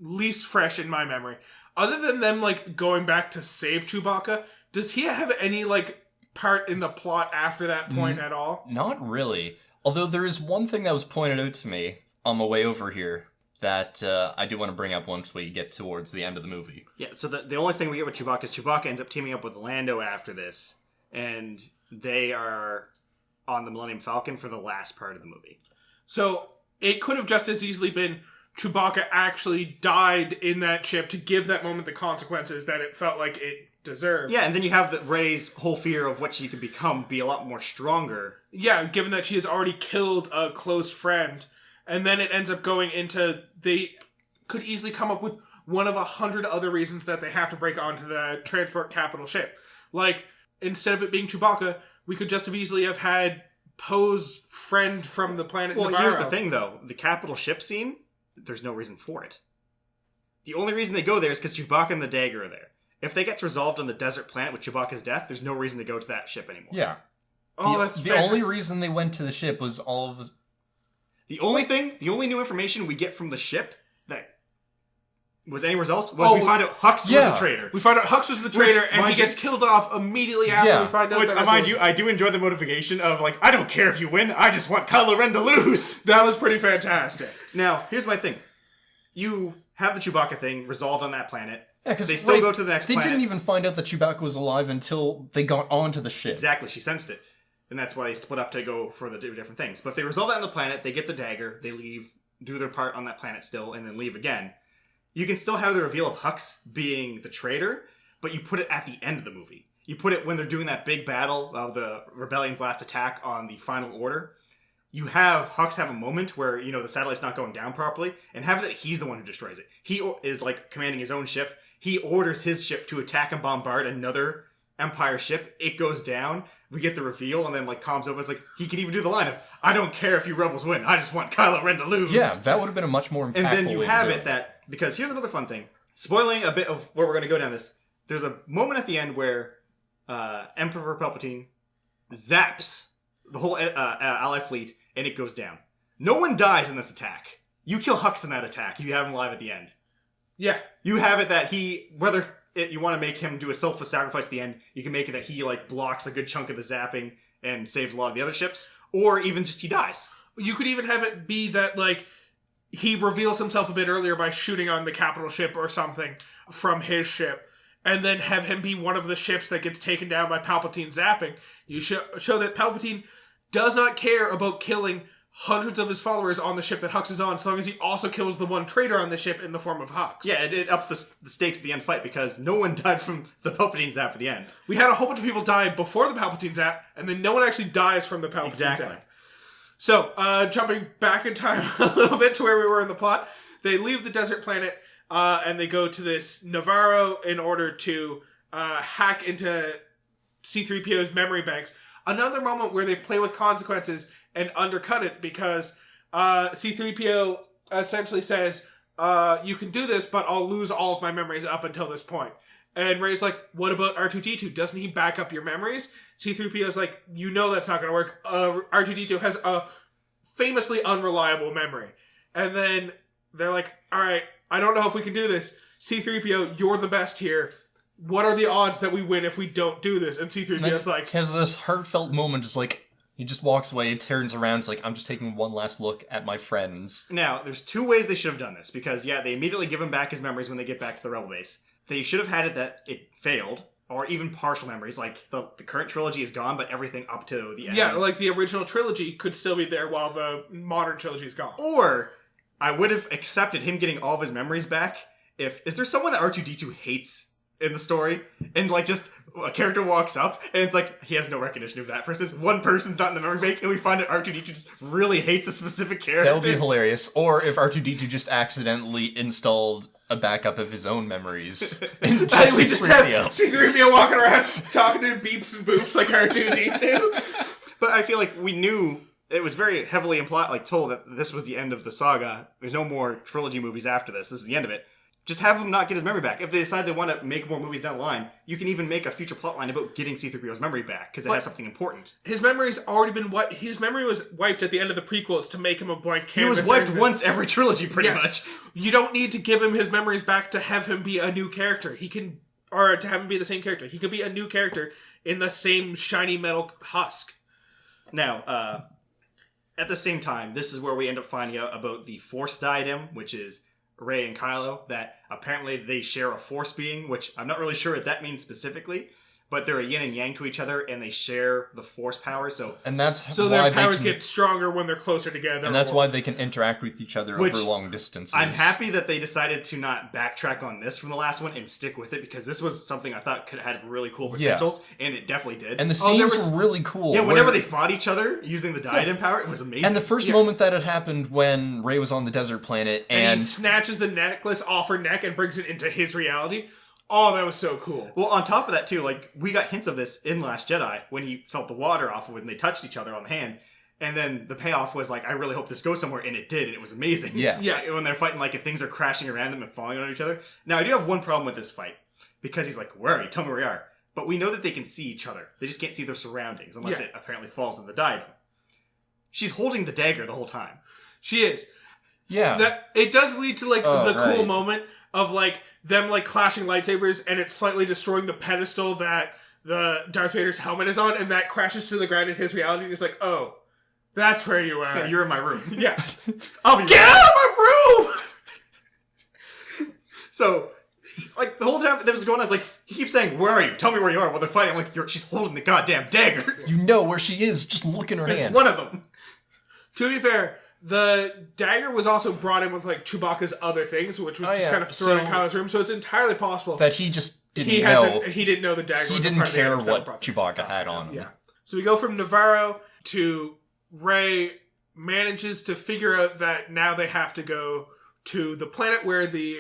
least fresh in my memory. Other than them, like, going back to save Chewbacca, does he have any, like, part in the plot after that point at all? Not really. Although there is one thing that was pointed out to me on my way over here that I do want to bring up once we get towards the end of the movie. Yeah, so the only thing we get with Chewbacca is Chewbacca ends up teaming up with Lando after this, and they are on the Millennium Falcon for the last part of the movie. So it could have just as easily been Chewbacca actually died in that ship to give that moment the consequences that it felt like it deserved. Yeah, and then you have Rey's whole fear of what she could become be a lot more stronger. Yeah, given that she has already killed a close friend. And then it ends up going into, they could easily come up with one of 100 other reasons that they have to break onto the transport capital ship. Like, instead of it being Chewbacca, we could just have easily have had Poe's friend from the planet Navarro. Well, here's the thing, though. The capital ship scene, there's no reason for it. The only reason they go there is because Chewbacca and the dagger are there. If they get resolved on the desert planet with Chewbacca's death, there's no reason to go to that ship anymore. Yeah. The only reason they went to the ship was all of... The only new information we get from the ship that was anywhere else was we find out Hux was the traitor. We find out Hux was the traitor, and he gets killed off immediately after we find out. Which, mind you, I do enjoy the motivation of, like, I don't care if you win, I just want Kylo Ren to lose. That was pretty fantastic. Now, here's my thing. You have the Chewbacca thing resolved on that planet. Yeah, because they still go to the next planet. They didn't even find out that Chewbacca was alive until they got onto the ship. Exactly, she sensed it. And that's why they split up to go for the different things. But if they resolve that on the planet, they get the dagger, they leave, do their part on that planet still, and then leave again. You can still have the reveal of Hux being the traitor, but you put it at the end of the movie. You put it when they're doing that big battle of the Rebellion's last attack on the Final Order. You have Hux have a moment where, the satellite's not going down properly, and have that he's the one who destroys it. He is, commanding his own ship. He orders his ship to attack and bombard another Empire ship. It goes down. We get the reveal, and then, comms over. It's he can even do the line of, I don't care if you rebels win. I just want Kylo Ren to lose. Yeah, that would have been a much more impactful And then you way have to do it that, because here's another fun thing. Spoiling a bit of where we're going to go down this. There's a moment at the end where Emperor Palpatine zaps the whole ally fleet, and it goes down. No one dies in this attack. You kill Hux in that attack if you have him alive at the end. Yeah. You have it that you want to make him do a selfless sacrifice at the end, you can make it that he blocks a good chunk of the zapping and saves a lot of the other ships, or even just he dies. You could even have it be that he reveals himself a bit earlier by shooting on the capital ship or something from his ship, and then have him be one of the ships that gets taken down by Palpatine zapping. You show that Palpatine does not care about killing hundreds of his followers on the ship that Hux is on, so long as he also kills the one traitor on the ship in the form of Hux. Yeah, it ups the stakes of the end fight, because no one died from the Palpatine zap at the end. We had a whole bunch of people die before the Palpatine zap, and then no one actually dies from the Palpatine zap. So, jumping back in time a little bit to where we were in the plot, they leave the desert planet, and they go to this Navarro in order to hack into C-3PO's memory banks. Another moment where they play with consequences and undercut it, because C-3PO essentially says, you can do this, but I'll lose all of my memories up until this point. And Rey's like, what about R2-D2? Doesn't he back up your memories? C-3PO's like, that's not going to work. R2-D2 has a famously unreliable memory. And then they're like, all right, I don't know if we can do this. C-3PO, you're the best here. What are the odds that we win if we don't do this? And C-3PO's like... has this heartfelt moment, he just walks away, turns around, it's I'm just taking one last look at my friends. Now, there's two ways they should have done this, because, they immediately give him back his memories when they get back to the Rebel base. They should have had it that it failed, or even partial memories, the current trilogy is gone, but everything up to the end. Yeah, the original trilogy could still be there while the modern trilogy is gone. Or, I would have accepted him getting all of his memories back is there someone that R2-D2 hates in the story? And, just a character walks up, and it's he has no recognition of that. For instance, one person's not in the memory bank, and we find that R2-D2 just really hates a specific character. That would be hilarious. Or if R2-D2 just accidentally installed a backup of his own memories. And we just have C-3PO walking around talking to beeps and boops like R2-D2. But I feel we knew it was very heavily implied, told that this was the end of the saga. There's no more trilogy movies after this. This is the end of it. Just have him not get his memory back. If they decide they want to make more movies down the line, you can even make a future plotline about getting C-3PO's memory back, because it has something important. His memory's already been wiped. His memory was wiped at the end of the prequels to make him a blank canvas. He was wiped once every trilogy, pretty much. You don't need to give him his memories back to have him be a new character. Or to have him be the same character. He could be a new character in the same shiny metal husk. Now, at the same time, this is where we end up finding out about the Force Diadem, which is Rey and Kylo, that apparently they share a Force being, which I'm not really sure what that means specifically, but they're a yin and yang to each other, and they share the Force power, so their powers get stronger when they're closer together. And that's why they can interact with each other over long distances. I'm happy that they decided to not backtrack on this from the last one and stick with it, because this was something I thought could have really cool potentials, and it definitely did. And the scenes were really cool. Yeah, whenever they fought each other using the diadem power, it was amazing. And the first moment that had happened when Rey was on the desert planet, and he snatches the necklace off her neck and brings it into his reality. Oh, that was so cool. Well, on top of that, too, we got hints of this in Last Jedi when he felt the water off of it and they touched each other on the hand. And then the payoff was I really hope this goes somewhere, and it did, and it was amazing. Yeah. When they're fighting, and things are crashing around them and falling on each other. Now, I do have one problem with this fight, because he's like, where are you? Tell me where you are. But we know that they can see each other. They just can't see their surroundings, unless it apparently falls to the diadem. She's holding the dagger the whole time. She is. Yeah. It does lead to, the cool moment of, them clashing lightsabers, and it's slightly destroying the pedestal that the Darth Vader's helmet is on, and that crashes to the ground in his reality, and he's like, oh, that's where you are. Yeah, you're in my room. Yeah. I'll be Get out of my room! So, the whole time that was going on, I was he keeps saying, where are you? Tell me where you are. While they're fighting, I'm like, she's holding the goddamn dagger. You know where she is. Just look in her hand. There's one of them. To be fair, The dagger was also brought in with like Chewbacca's other things, which was kind of thrown in Kylo's room. So it's entirely possible that he just didn't know. He didn't know the dagger. He didn't care what Chewbacca had on him. Yeah. So we go from Navarro to Rey manages to figure out that now they have to go to the planet where the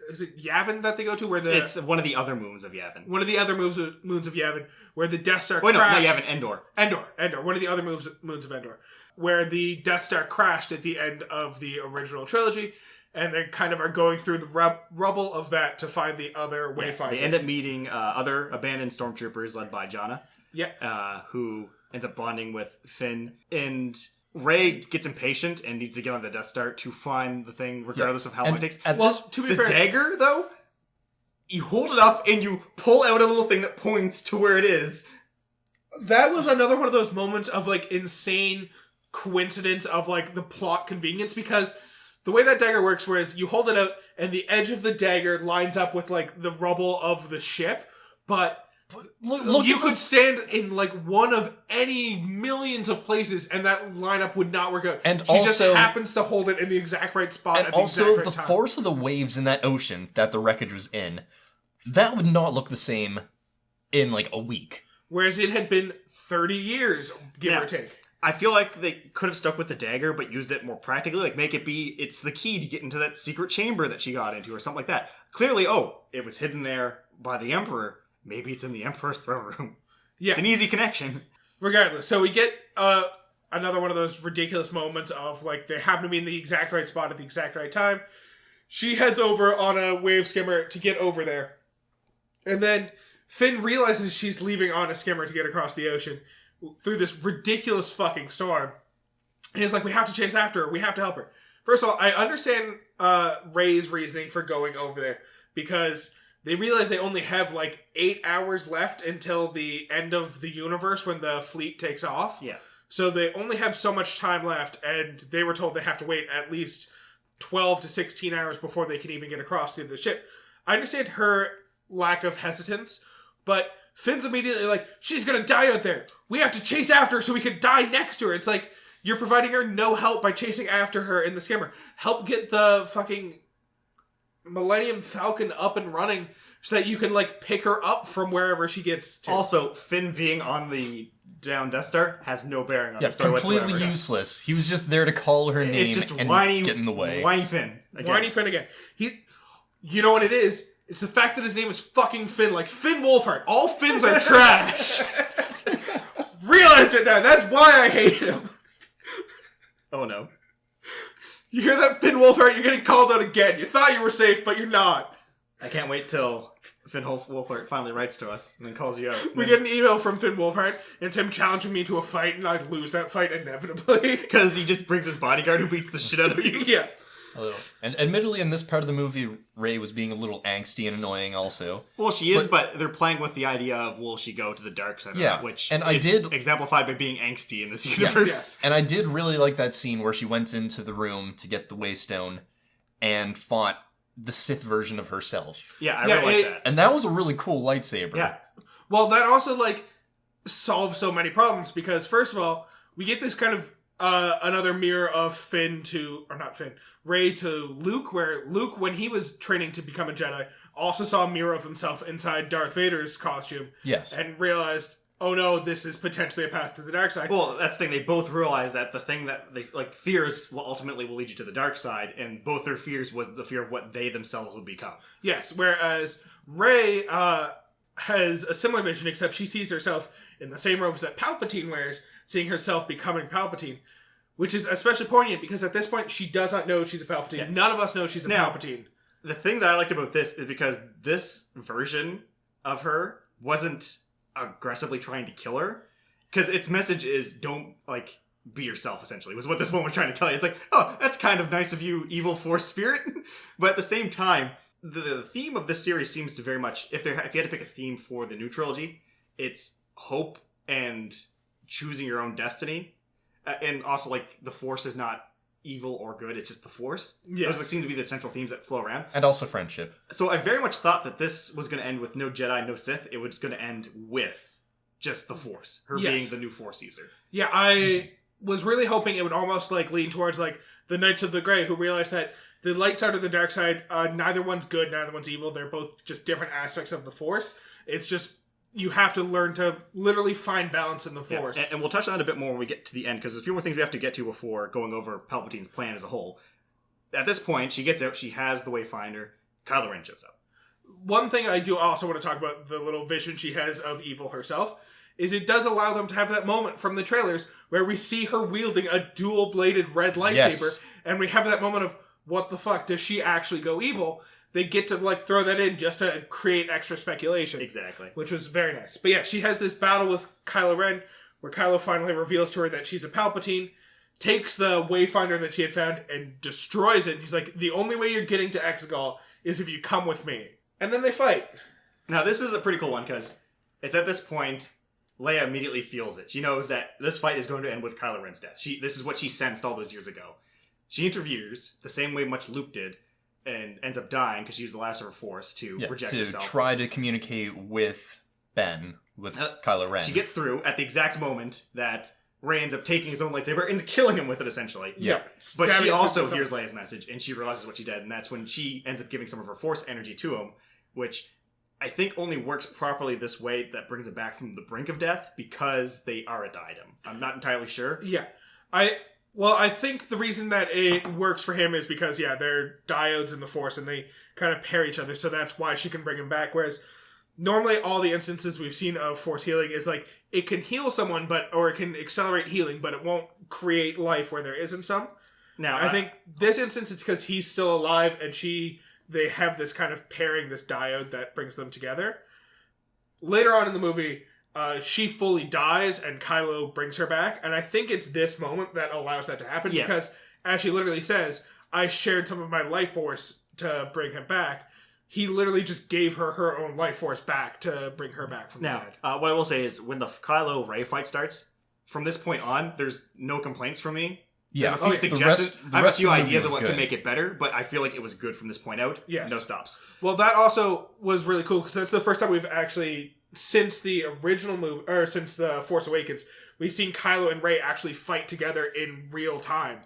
is it Yavin that they go to? It's one of the other moons of Yavin. One of the other moons of Yavin, where the Death Star crashed. No, not Yavin, Endor. Endor. One of the other moons of Endor, where the Death Star crashed at the end of the original trilogy, and they kind of are going through the rubble of that to find the other wayfinder. They end up meeting other abandoned stormtroopers led by Jannah. Yeah. Who ends up bonding with Finn, and Rey gets impatient and needs to get on the Death Star to find the thing, regardless of how long it takes. To be fair, dagger, though, you hold it up and you pull out a little thing that points to where it is. That was another one of those moments of, like, insane coincidence of, like, the plot convenience, because the way that dagger works, whereas you hold it out and the edge of the dagger lines up with, like, the rubble of the ship, but look, you could stand in like one of any millions of places, and that lineup would not work out. And she just happens to hold it in the exact right spot. And at the also, exact right the time. force of the waves in that ocean that the wreckage was in, that would not look the same in like a week. Whereas it had been 30 years, give or take. I feel like they could have stuck with the dagger, but used it more practically. Like, make it be, it's the key to get into that secret chamber that she got into, or something like that. Clearly, it was hidden there by the Emperor. Maybe it's in the Emperor's throne room. Yeah. It's an easy connection. Regardless. So we get another one of those ridiculous moments of, like, they happen to be in the exact right spot at the exact right time. She heads over on a wave skimmer to get over there. And then Finn realizes she's leaving on a skimmer to get across the ocean through this ridiculous fucking storm. And he's like, we have to chase after her. We have to help her. First of all, I understand Rey's reasoning for going over there, because they realize they only have like 8 hours left until the end of the universe when the fleet takes off. Yeah. So they only have so much time left, and they were told they have to wait at least 12 to 16 hours before they can even get across to the ship. I understand her lack of hesitance, but Finn's immediately like, she's gonna die out there. We have to chase after her so we can die next to her. It's like, you're providing her no help by chasing after her in the skimmer. Help get the fucking Millennium Falcon up and running so that you can, like, pick her up from wherever she gets to. Also, Finn being on the down Death Star has no bearing on the story completely whatsoever. useless. He was just there to call her name it's just and whiny, get in the way. Whiny Finn. Again. Whiny Finn again. You know what it is? It's the fact that his name is fucking Finn, like Finn Wolfhard. All Finns are trash. Realized it now. That's why I hate him. Oh no. You hear that, Finn Wolfhard? You're getting called out again. You thought you were safe, but you're not. I can't wait till Finn Wolfhard finally writes to us and then calls you out. We get an email from Finn Wolfhard, and it's him challenging me to a fight, and I lose that fight inevitably. Because he just brings his bodyguard who beats the shit out of you. Yeah. A little. And admittedly, in this part of the movie, Rey was being a little angsty and annoying also. Well, she is, but they're playing with the idea of, will she go to the dark side or not, which is exemplified by being angsty in this universe. Yeah, yes. And I did really like that scene where she went into the room to get the Waystone and fought the Sith version of herself. Yeah, I really like that. And that was a really cool lightsaber. Yeah. Well, that also, like, solves so many problems, because, first of all, we get this kind of another mirror of Rey to Luke, where Luke, when he was training to become a Jedi, also saw a mirror of himself inside Darth Vader's costume. Yes. And realized, oh no, this is potentially a path to the dark side. Well, that's the thing. They both realize that the thing that they fears will ultimately lead you to the dark side, and both their fears was the fear of what they themselves would become. Yes, whereas Rey has a similar vision, except she sees herself in the same robes that Palpatine wears, seeing herself becoming Palpatine. Which is especially poignant because at this point she does not know she's a Palpatine. Yeah. None of us know she's a Palpatine. The thing that I liked about this is because this version of her wasn't aggressively trying to kill her. Because its message is don't, like, be yourself, essentially, was what this one was trying to tell you. It's like, oh, that's kind of nice of you, evil force spirit. But at the same time, the theme of this series seems to very much, if you had to pick a theme for the new trilogy, it's hope and choosing your own destiny. And also, like, the Force is not evil or good, it's just the Force. Yes. Those seem to be the central themes that flow around. And also friendship. So I very much thought that this was going to end with no Jedi, no Sith. It was going to end with just the Force. Her being the new Force user. Yeah, I was really hoping it would almost like lean towards like the Knights of the Grey, who realized that the light side or the dark side, neither one's good, neither one's evil. They're both just different aspects of the Force. It's just you have to learn to literally find balance in the Force. Yeah, and we'll touch on that a bit more when we get to the end, because there's a few more things we have to get to before going over Palpatine's plan as a whole. At this point, she gets out, she has the Wayfinder, Kylo Ren shows up. One thing I do also want to talk about, the little vision she has of evil herself, is it does allow them to have that moment from the trailers where we see her wielding a dual-bladed red lightsaber, and we have that moment of, what the fuck, does she actually go evil? They get to like throw that in just to create extra speculation. Exactly. Which was very nice. But yeah, she has this battle with Kylo Ren, where Kylo finally reveals to her that she's a Palpatine, takes the Wayfinder that she had found, and destroys it. And he's like, the only way you're getting to Exegol is if you come with me. And then they fight. Now, this is a pretty cool one, because it's at this point, Leia immediately feels it. She knows that this fight is going to end with Kylo Ren's death. This is what she sensed all those years ago. She interferes, the same way much Luke did, and ends up dying because she used the last of her Force to project herself. To try to communicate with Ben, with Kylo Ren. She gets through at the exact moment that Rey ends up taking his own lightsaber and killing him with it, essentially. Yeah. But she also hears Leia's message, and she realizes what she did, and that's when she ends up giving some of her Force energy to him, which I think only works properly this way, that brings it back from the brink of death, because they are a diadem. I'm not entirely sure. Yeah. I think the reason that it works for him is because, they're diodes in the Force, and they kind of pair each other, so that's why she can bring him back, whereas normally all the instances we've seen of Force healing is like, it can heal someone, or it can accelerate healing, but it won't create life where there isn't some. Now, I think this instance it's because he's still alive, and they have this kind of pairing, this diode that brings them together. Later on in the movie, she fully dies, and Kylo brings her back, and I think it's this moment that allows that to happen, because, as she literally says, I shared some of my life force to bring him back. He literally just gave her her own life force back to bring her back from the dead. What I will say is, when the Kylo-Rey fight starts, from this point on, there's no complaints from me. Yeah. There's a few suggestions. I have a few ideas of what could make it better, but I feel like it was good from this point out. Yes. No stops. Well, that also was really cool, because that's the first time we've actually, since the original movie, or since The Force Awakens, we've seen Kylo and Rey actually fight together in real time.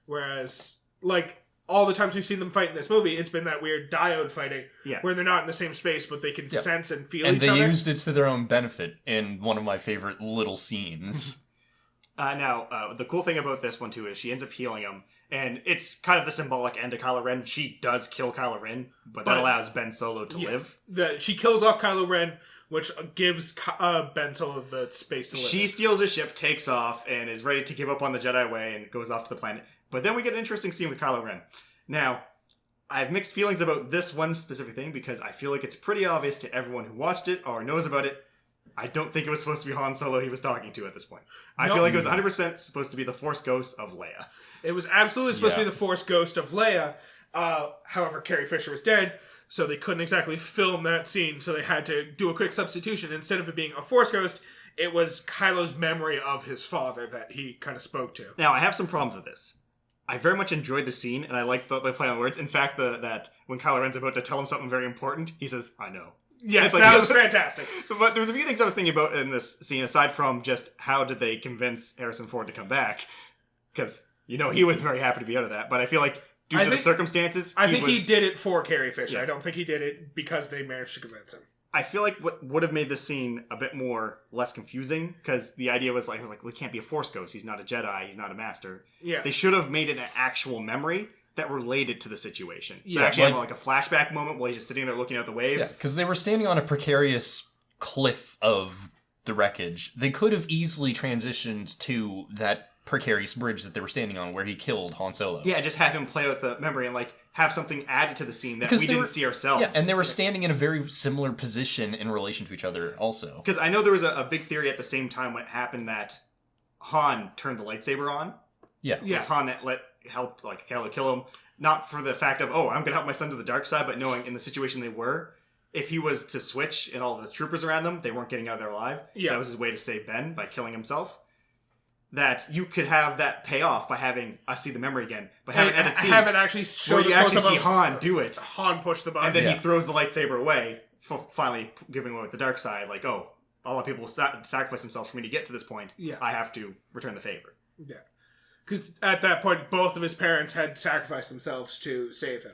Whereas, like, all the times we've seen them fight in this movie, it's been that weird diode fighting, where they're not in the same space, but they can sense and feel each other. And they used it to their own benefit in one of my favorite little scenes. The cool thing about this one, too, is she ends up healing him, and it's kind of the symbolic end of Kylo Ren. She does kill Kylo Ren, but that allows Ben Solo to live. She kills off Kylo Ren, which gives Ben Solo the space to live. She steals a ship, takes off, and is ready to give up on the Jedi way, and goes off to the planet. But then we get an interesting scene with Kylo Ren. Now, I have mixed feelings about this one specific thing, because I feel like it's pretty obvious to everyone who watched it or knows about it. I don't think it was supposed to be Han Solo he was talking to at this point. I feel like it was 100% supposed to be the Force Ghost of Leia. It was absolutely supposed to be the Force Ghost of Leia. However, Carrie Fisher was dead, so they couldn't exactly film that scene, so they had to do a quick substitution. Instead of it being a Force Ghost, it was Kylo's memory of his father that he kind of spoke to. Now, I have some problems with this. I very much enjoyed the scene, and I like the play on words. In fact, that when Kylo Ren's about to tell him something very important, he says, I know. Yes, that was fantastic. But there was a few things I was thinking about in this scene, aside from just how did they convince Harrison Ford to come back. Because, he was very happy to be out of that. But I feel like, due to the circumstances, he did it for Carrie Fisher. Yeah. I don't think he did it because they managed to convince him. I feel like what would have made this scene a bit less confusing, because the idea was like, well, he can't be a Force Ghost. He's not a Jedi. He's not a Master. Yeah. They should have made it an actual memory that related to the situation. So actually have like a flashback moment while he's just sitting there looking out the waves. Yeah, because they were standing on a precarious cliff of the wreckage. They could have easily transitioned to that precarious bridge that they were standing on where he killed Han Solo. Yeah, just have him play with the memory and have something added to the scene that we didn't see ourselves. Yeah, and they were standing in a very similar position in relation to each other also. Because I know there was a big theory at the same time when it happened that Han turned the lightsaber on. Yeah. It was Han that helped Kylo kill him. Not for the fact of, I'm going to help my son to the dark side, but knowing in the situation they were, if he was to switch and all the troopers around them, they weren't getting out of there alive. Yeah. So that was his way to save Ben by killing himself. That you could have that pay off by having us see the memory again, but have an edit scene have it actually show where you actually see Han do it. Han push the button, and then he throws the lightsaber away, finally giving away with the dark side. Like, a lot of people will sacrifice themselves for me to get to this point. Yeah. I have to return the favor. Yeah. Because at that point, both of his parents had sacrificed themselves to save him.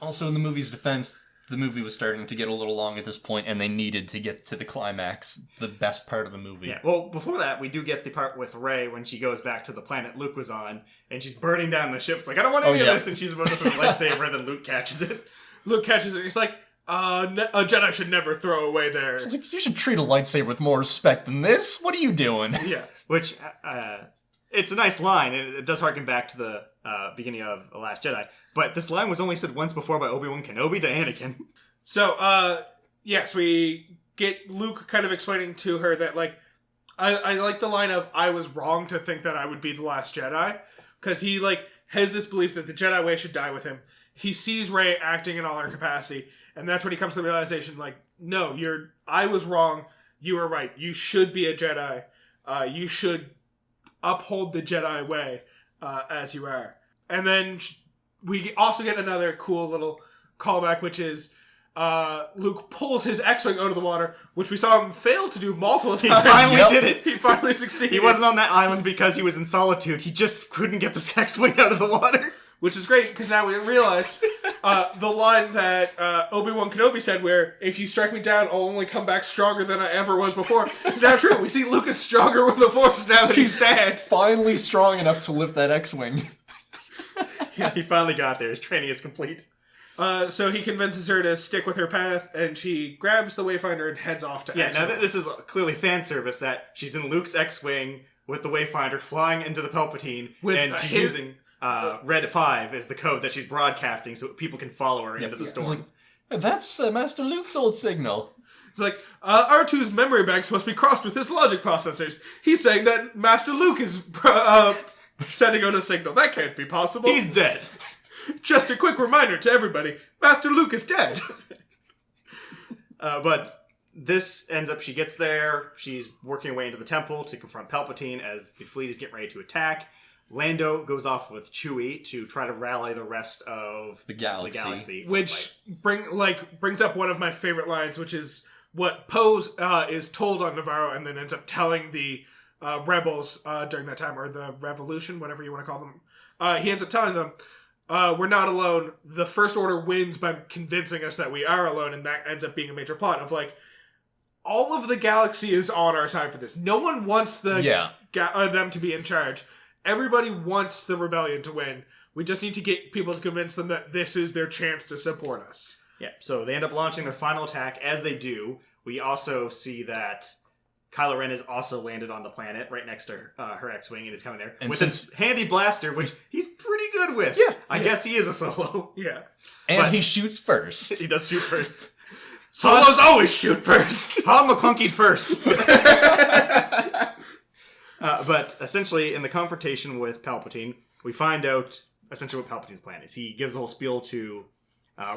Also, in the movie's defense, the movie was starting to get a little long at this point, and they needed to get to the climax, the best part of the movie. Yeah, well, before that, we do get the part with Rey when she goes back to the planet Luke was on, and she's burning down the ship. It's like, I don't want any of this, and she's about to throw the lightsaber, and then Luke catches it. Luke catches it, he's like, a Jedi should never throw away their... It's like, you should treat a lightsaber with more respect than this. What are you doing? Yeah. Which, it's a nice line, and it does harken back to the beginning of The Last Jedi. But this line was only said once before by Obi-Wan Kenobi to Anakin. So, yes, we get Luke kind of explaining to her that, like, I like the line of, I was wrong to think that I would be the last Jedi. Because he, like, has this belief that the Jedi way should die with him. He sees Rey acting in all her capacity, and that's when he comes to the realization, like, no, I was wrong, you were right. You should be a Jedi. You should uphold the Jedi way as you are. And then we also get another cool little callback, which is Luke pulls his X-Wing out of the water, which we saw him fail to do multiple times. He finally did it. He finally succeeded. He wasn't on that island because he was in solitude. He just couldn't get the X-Wing out of the water. Which is great, because now we realized the line that Obi-Wan Kenobi said, where, if you strike me down, I'll only come back stronger than I ever was before. It's now true. We see Luke is stronger with the Force now that he's dead. Finally strong enough to lift that X-Wing. Yeah, he finally got there. His training is complete. So he convinces her to stick with her path, and she grabs the Wayfinder and heads off to Yeah, exile. now this is clearly fan service, that she's in Luke's X-Wing with the Wayfinder flying into the Palpatine, and she's using Red 5 as the code that she's broadcasting so people can follow her into the storm. Like, that's Master Luke's old signal. It's like, R2's memory banks must be crossed with his logic processors. He's saying that Master Luke is sending out a signal. That can't be possible. He's dead. Just a quick reminder to everybody, Master Luke is dead. But this ends up, she gets there, she's working her way into the temple to confront Palpatine as the fleet is getting ready to attack. Lando goes off with Chewie to try to rally the rest of the galaxy. Which brings up one of my favorite lines, which is what Poe is told on Navarro and then ends up telling the rebels during that time, or the revolution, whatever you want to call them. He ends up telling them, we're not alone. The First Order wins by convincing us that we are alone, and that ends up being a major plot of, like, all of the galaxy is on our side for this. No one wants them to be in charge. Everybody wants the rebellion to win. We just need to get people to convince them that this is their chance to support us. Yeah, so they end up launching their final attack. As they do, we also see that Kylo Ren is also landed on the planet right next to her X-Wing, and is coming there with his handy blaster, which he's pretty good with. Yeah. I guess he is a solo. Yeah. And he shoots first. He does shoot first. Solos always shoot first. Han McClunkied first. But essentially, in the confrontation with Palpatine, we find out essentially what Palpatine's plan is. He gives a whole spiel to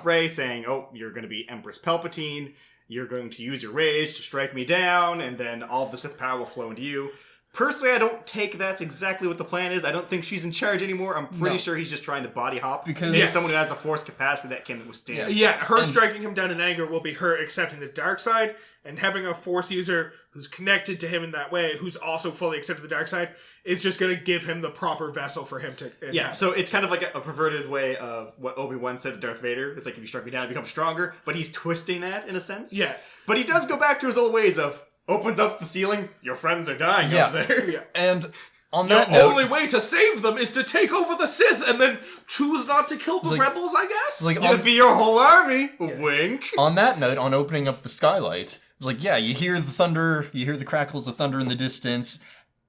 Rey, saying, oh, you're going to be Empress Palpatine, you're going to use your rage to strike me down, and then all of the Sith power will flow into you. Personally, I don't take that's exactly what the plan is. I don't think she's in charge anymore. I'm pretty sure he's just trying to body hop. Because he's someone who has a force capacity that can withstand. Yeah, her striking him down in anger will be her accepting the dark side, and having a force user who's connected to him in that way, who's also fully accepted the dark side, is just going to give him the proper vessel for him to... Yeah, so it's kind of like a perverted way of what Obi-Wan said to Darth Vader. It's like, if you strike me down, I become stronger. But he's twisting that, in a sense. Yeah. But he does go back to his old ways of, opens up the ceiling, your friends are dying up there. Yeah. And on Your that note... only way to save them is to take over the Sith and then choose not to kill the rebels, I guess? Like, It'd be your whole army. Wink. On that note, on opening up the skylight, it's like, yeah, you hear the thunder, you hear the crackles of thunder in the distance,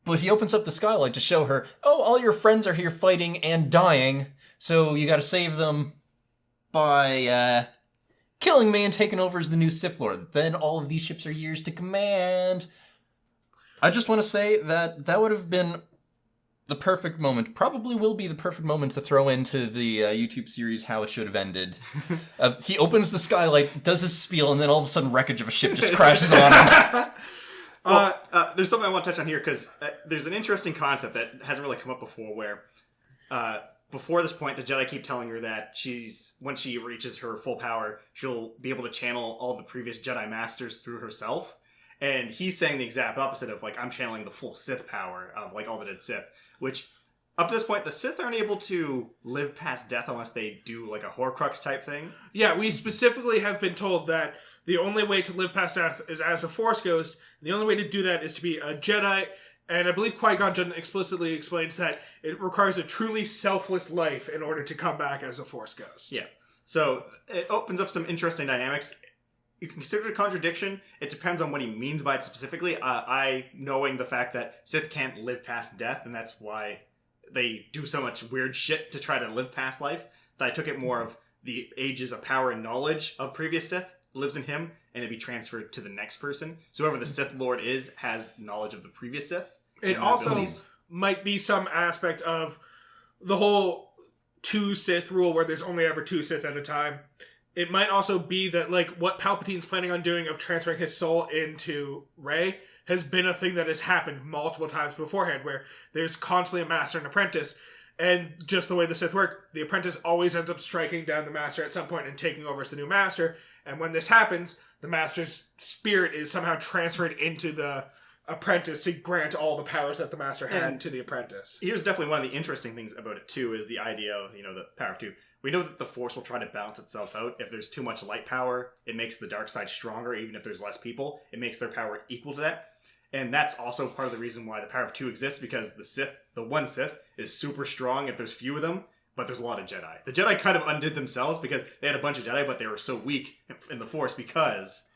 but he opens up the skylight to show her, oh, all your friends are here fighting and dying, so you gotta save them by, killing me and taking over as the new Sith Lord. Then all of these ships are yours to command. I just want to say that would have been the perfect moment, probably will be the perfect moment to throw into the YouTube series How It Should Have Ended. He opens the skylight, does his spiel, and then all of a sudden wreckage of a ship just crashes on him. There's something I want to touch on here, because there's an interesting concept that hasn't really come up before, where before this point, the Jedi keep telling her that when she reaches her full power, she'll be able to channel all the previous Jedi Masters through herself. And he's saying the exact opposite of, like, I'm channeling the full Sith power of, like, all the dead Sith. Which, up to this point, the Sith aren't able to live past death unless they do, like, a Horcrux type thing. Yeah, we specifically have been told that the only way to live past death is as a Force ghost. The only way to do that is to be a Jedi. And I believe Qui-Gon Jinn explicitly explains that it requires a truly selfless life in order to come back as a Force ghost. Yeah. So, it opens up some interesting dynamics. You can consider it a contradiction. It depends on what he means by it specifically. I, knowing the fact that Sith can't live past death, and that's why they do so much weird shit to try to live past life, that I took it more of the ages of power and knowledge of previous Sith lives in him, and it'd be transferred to the next person. So whoever the Sith Lord is has knowledge of the previous Sith. It also might be some aspect of the whole 2 Sith rule where there's only ever 2 Sith at a time. It might also be that, like, what Palpatine's planning on doing of transferring his soul into Rey has been a thing that has happened multiple times beforehand, where there's constantly a master and apprentice, and just the way the Sith work, the apprentice always ends up striking down the master at some point and taking over as the new master, and when this happens, the master's spirit is somehow transferred into the apprentice to grant all the powers that the master had to the apprentice. Here's definitely one of the interesting things about it, too, is the idea of, the power of 2. We know that the Force will try to balance itself out. If there's too much light power, it makes the dark side stronger, even if there's less people. It makes their power equal to that. And that's also part of the reason why the power of 2 exists, because the one Sith, is super strong if there's few of them, but there's a lot of Jedi. The Jedi kind of undid themselves because they had a bunch of Jedi, but they were so weak in the Force because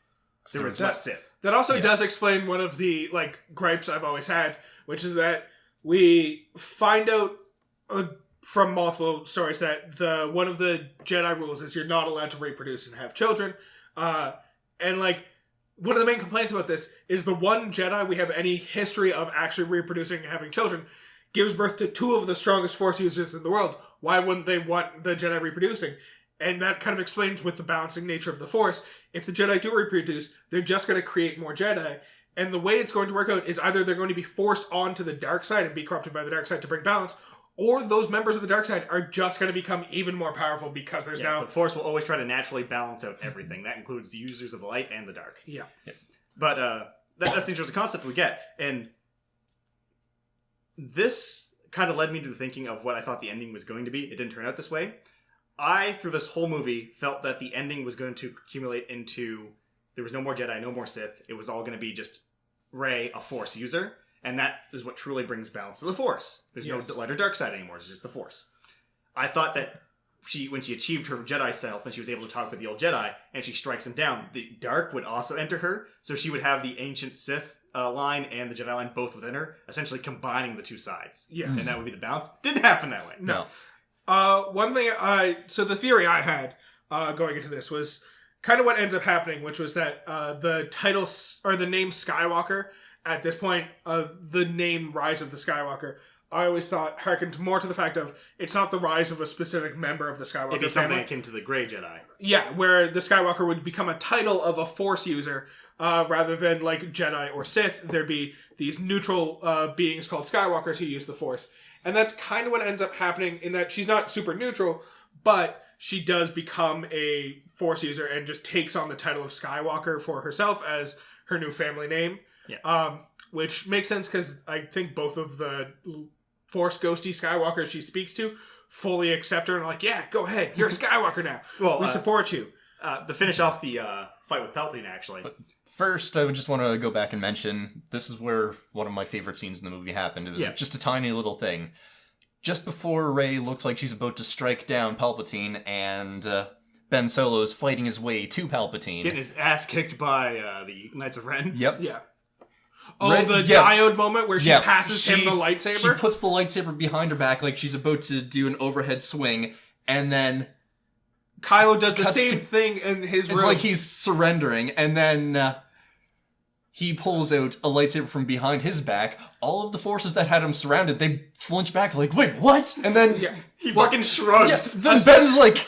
there was less Sith. That also does explain one of the, like, gripes I've always had, which is that we find out from multiple stories that one of the Jedi rules is you're not allowed to reproduce and have children. And, like, one of the main complaints about this is the one Jedi we have any history of actually reproducing and having children gives birth to 2 of the strongest Force users in the world. Why wouldn't they want the Jedi reproducing? And that kind of explains with the balancing nature of the Force. If the Jedi do reproduce, they're just going to create more Jedi. And the way it's going to work out is either they're going to be forced onto the dark side and be corrupted by the dark side to bring balance, or those members of the dark side are just going to become even more powerful because there's now... The Force will always try to naturally balance out everything. That includes the users of the light and the dark. Yeah. But that's the interesting concept we get. And this kind of led me to the thinking of what I thought the ending was going to be. It didn't turn out this way. I, through this whole movie, felt that the ending was going to accumulate into there was no more Jedi, no more Sith. It was all going to be just Rey, a Force user. And that is what truly brings balance to the Force. There's no light or dark side anymore. It's just the Force. I thought that when she achieved her Jedi self and she was able to talk with the old Jedi and she strikes him down, the dark would also enter her. So she would have the ancient Sith line and the Jedi line both within her, essentially combining the 2 sides. Yes. And that would be the balance. Didn't happen that way. No. One thing so the theory I had going into this was kind of what ends up happening, which was that the title or the name Skywalker at this point, the name Rise of the Skywalker, I always thought harkened more to the fact of it's not the rise of a specific member of the Skywalker It'd be something family. akin to the Grey Jedi. Yeah, where the Skywalker would become a title of a Force user rather than like Jedi or Sith. There'd be these neutral beings called Skywalkers who use the Force. And that's kind of what ends up happening in that she's not super neutral, but she does become a Force user and just takes on the title of Skywalker for herself as her new family name. Yeah. Which makes sense because I think both of the Force ghosty Skywalkers she speaks to fully accept her and are like, yeah, go ahead, you're a Skywalker now. Well, we support you. To finish off the fight with Palpatine, actually. But first, I would just want to go back and mention, this is where one of my favorite scenes in the movie happened. It was just a tiny little thing. Just before Rey looks like she's about to strike down Palpatine, and Ben Solo is fighting his way to Palpatine. Getting his ass kicked by the Knights of Ren. Yep. Yeah. Oh, the diode moment where she passes him the lightsaber? She puts the lightsaber behind her back like she's about to do an overhead swing, and then Kylo does the same thing in his room. It's like he's surrendering, and then he pulls out a lightsaber from behind his back. All of the forces that had him surrounded, they flinch back like, wait, what? And then he fucking shrugs. Yes, then Ben's like,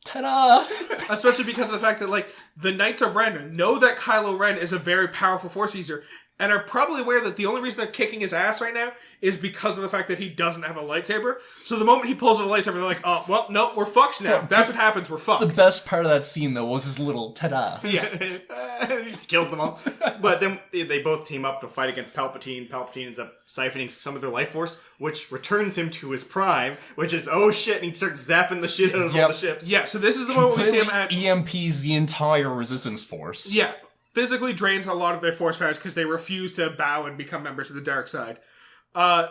ta-da! Especially because of the fact that, like, the Knights of Ren know that Kylo Ren is a very powerful Force user, and are probably aware that the only reason they're kicking his ass right now is because of the fact that he doesn't have a lightsaber. So the moment he pulls out a lightsaber, they're like, oh, well, no, we're fucked now. That's what happens, we're fucked. The best part of that scene, though, was his little ta-da. Yeah. He just kills them all. But then they both team up to fight against Palpatine. Palpatine ends up siphoning some of their life force, which returns him to his prime, which is, oh shit, and he starts zapping the shit out of all the ships. Yeah, so this is the moment we see him at... EMPs the entire resistance force. Yeah. Physically drains a lot of their force powers because they refuse to bow and become members of the dark side.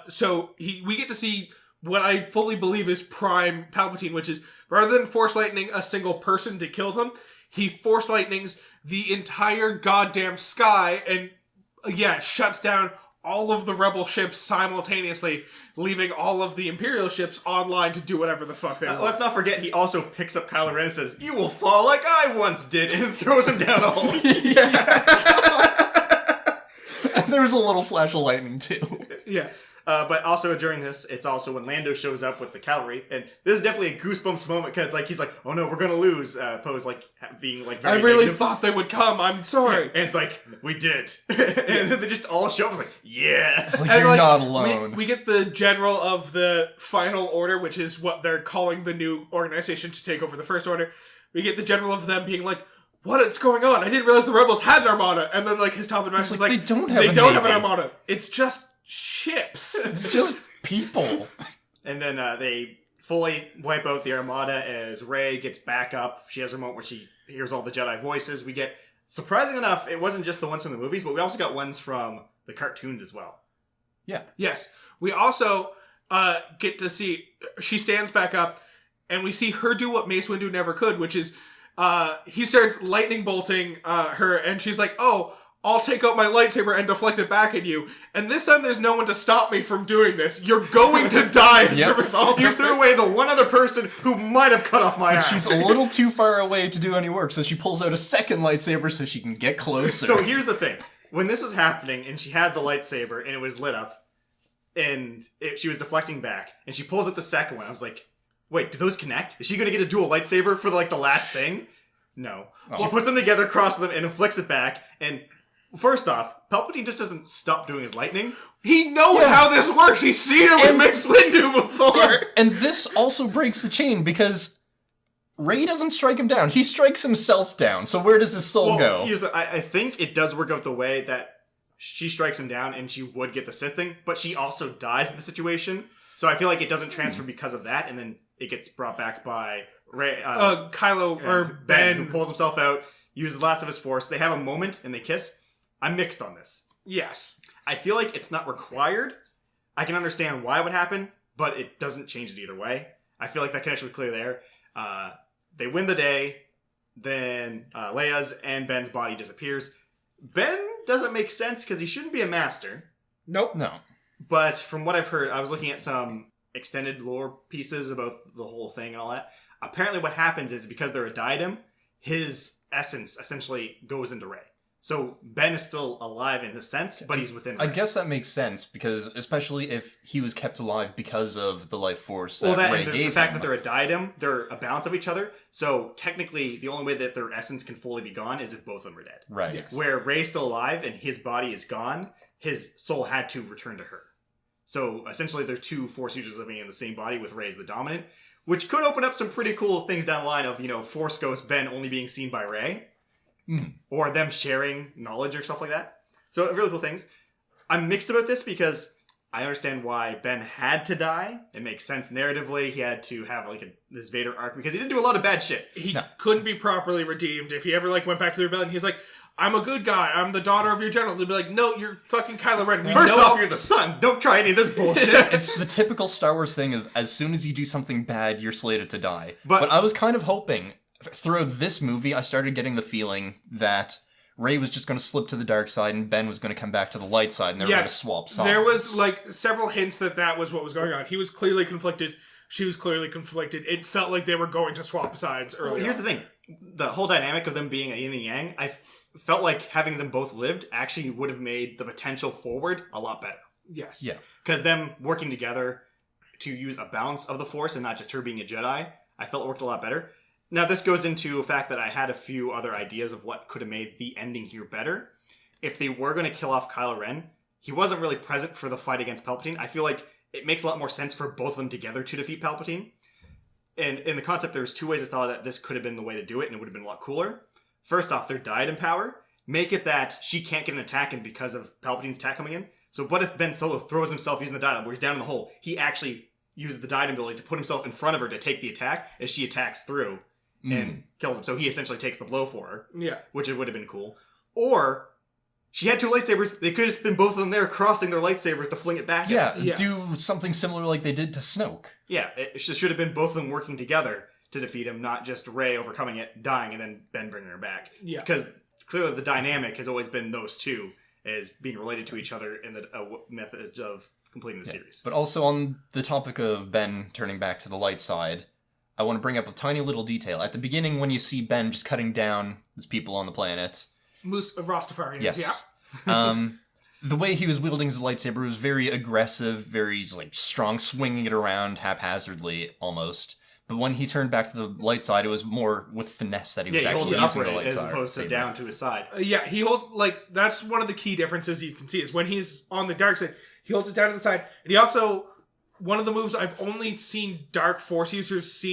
So we get to see what I fully believe is Prime Palpatine, which is rather than force lightning a single person to kill them, he force lightnings the entire goddamn sky and shuts down all of the rebel ships simultaneously, leaving all of the Imperial ships online to do whatever the fuck they want. Let's not forget, he also picks up Kylo Ren and says, "You will fall like I once did," and throws him down a hole. And there's a little flash of lightning, too. Yeah. But also during this, it's also when Lando shows up with the cavalry, and this is definitely a goosebumps moment because he's like, "Oh no, we're gonna lose." Poe's like being like, very I really negative. thought they would come. I'm sorry. And it's like, we did, and they just all show up. It's like, yeah, It's like, you're not alone. We get the general of the Final Order, which is what they're calling the new organization to take over the First Order. We get the general of them being like, "What's going on? I didn't realize the rebels had an armada." And then like his top advisor is like, they don't have an armada. It's just ships. It's just people. And then they fully wipe out the armada as Rey gets back up. She has a moment where she hears all the Jedi voices. We get, surprising enough, it wasn't just the ones from the movies, but we also got ones from the cartoons as well. Yeah. Yes. We also get to see, she stands back up, and we see her do what Mace Windu never could, which is he starts lightning bolting her, and she's like, "Oh, I'll take out my lightsaber and deflect it back at you. And this time there's no one to stop me from doing this. You're going to die as a result. You threw away the one other person who might have cut off my arm." She's a little too far away to do any work, so she pulls out a second lightsaber so she can get closer. So here's the thing. When this was happening, and she had the lightsaber, and it was lit up, and she was deflecting back, and she pulls out the second one, I was like, wait, do those connect? Is she going to get a dual lightsaber for, like, the last thing? No. Oh. She puts them together, crosses them, and inflicts it back, and first off, Palpatine just doesn't stop doing his lightning. He knows how this works. He's seen it with Mace Windu before. Yeah, and this also breaks the chain because Rey doesn't strike him down. He strikes himself down. So where does his soul go? I think it does work out the way that she strikes him down and she would get the Sith thing, but she also dies in the situation. So I feel like it doesn't transfer because of that, and then it gets brought back by Rey, Kylo or Ben, who pulls himself out, uses the last of his force. They have a moment and they kiss. I'm mixed on this. Yes. I feel like it's not required. I can understand why it would happen, but it doesn't change it either way. I feel like that connection was clear there. They win the day, then Leia's and Ben's body disappears. Ben doesn't make sense because he shouldn't be a master. Nope. No. But from what I've heard, I was looking at some extended lore pieces about the whole thing and all that. Apparently what happens is because they're a diadem, his essence essentially goes into Rey. So Ben is still alive in the sense, but he's within Rey. I guess that makes sense, because especially if he was kept alive because of the life force that Rey gave him. The fact that they're a diadem, they're a balance of each other. So technically, the only way that their essence can fully be gone is if both of them are dead. Right. Yes. Where Rey's still alive and his body is gone, his soul had to return to her. So essentially, they're two Force users living in the same body with Rey as the dominant, which could open up some pretty cool things down the line of, Force Ghost Ben only being seen by Rey. Or them sharing knowledge or stuff like that. So really cool things. I'm mixed about this because I understand why Ben had to die. It makes sense narratively. He had to have this Vader arc because he didn't do a lot of bad shit. He couldn't be properly redeemed. If he ever went back to the rebellion, he's like, "I'm a good guy. I'm the daughter of your general." They'd be like, "No, you're fucking Kylo Ren." First off, you're the son. Don't try any of this bullshit. It's the typical Star Wars thing of as soon as you do something bad, you're slated to die. But I was kind of hoping, through this movie, I started getting the feeling that Rey was just going to slip to the dark side and Ben was going to come back to the light side and they were going to swap sides. There was several hints that was what was going on. He was clearly conflicted. She was clearly conflicted. It felt like they were going to swap sides early Here's the thing. The whole dynamic of them being a yin and yang, I felt like having them both lived actually would have made the potential forward a lot better. Yes. Yeah. Because them working together to use a balance of the Force and not just her being a Jedi, I felt it worked a lot better. Now, this goes into a fact that I had a few other ideas of what could have made the ending here better. If they were going to kill off Kylo Ren, he wasn't really present for the fight against Palpatine. I feel like it makes a lot more sense for both of them together to defeat Palpatine. And in the concept, there's two ways I thought that this could have been the way to do it, and it would have been a lot cooler. First off, their Diadem power. Make it that she can't get an attack in because of Palpatine's attack coming in. So what if Ben Solo throws himself using the Diadem, where he's down in the hole? He actually uses the Diadem ability to put himself in front of her to take the attack as she attacks through and kills him. So he essentially takes the blow for her. Yeah. Which it would have been cool. Or she had two lightsabers. They could have just been both of them there crossing their lightsabers to fling it back at her. Yeah, do something similar like they did to Snoke. Yeah, it should have been both of them working together to defeat him, not just Rey overcoming it, dying, and then Ben bringing her back. Yeah. Because clearly the dynamic has always been those two as being related to each other in the method of completing the series. But also on the topic of Ben turning back to the light side, I want to bring up a tiny little detail. At the beginning, when you see Ben just cutting down these people on the planet... Rastafarians, yes. yeah. The way he was wielding his lightsaber was very aggressive, very strong, swinging it around haphazardly, almost. But when he turned back to the light side, it was more with finesse that he was actually using the light side. As opposed to down to his side. He holds, that's one of the key differences you can see, is when he's on the dark side, he holds it down to the side, and he also, one of the moves I've only seen Dark Force users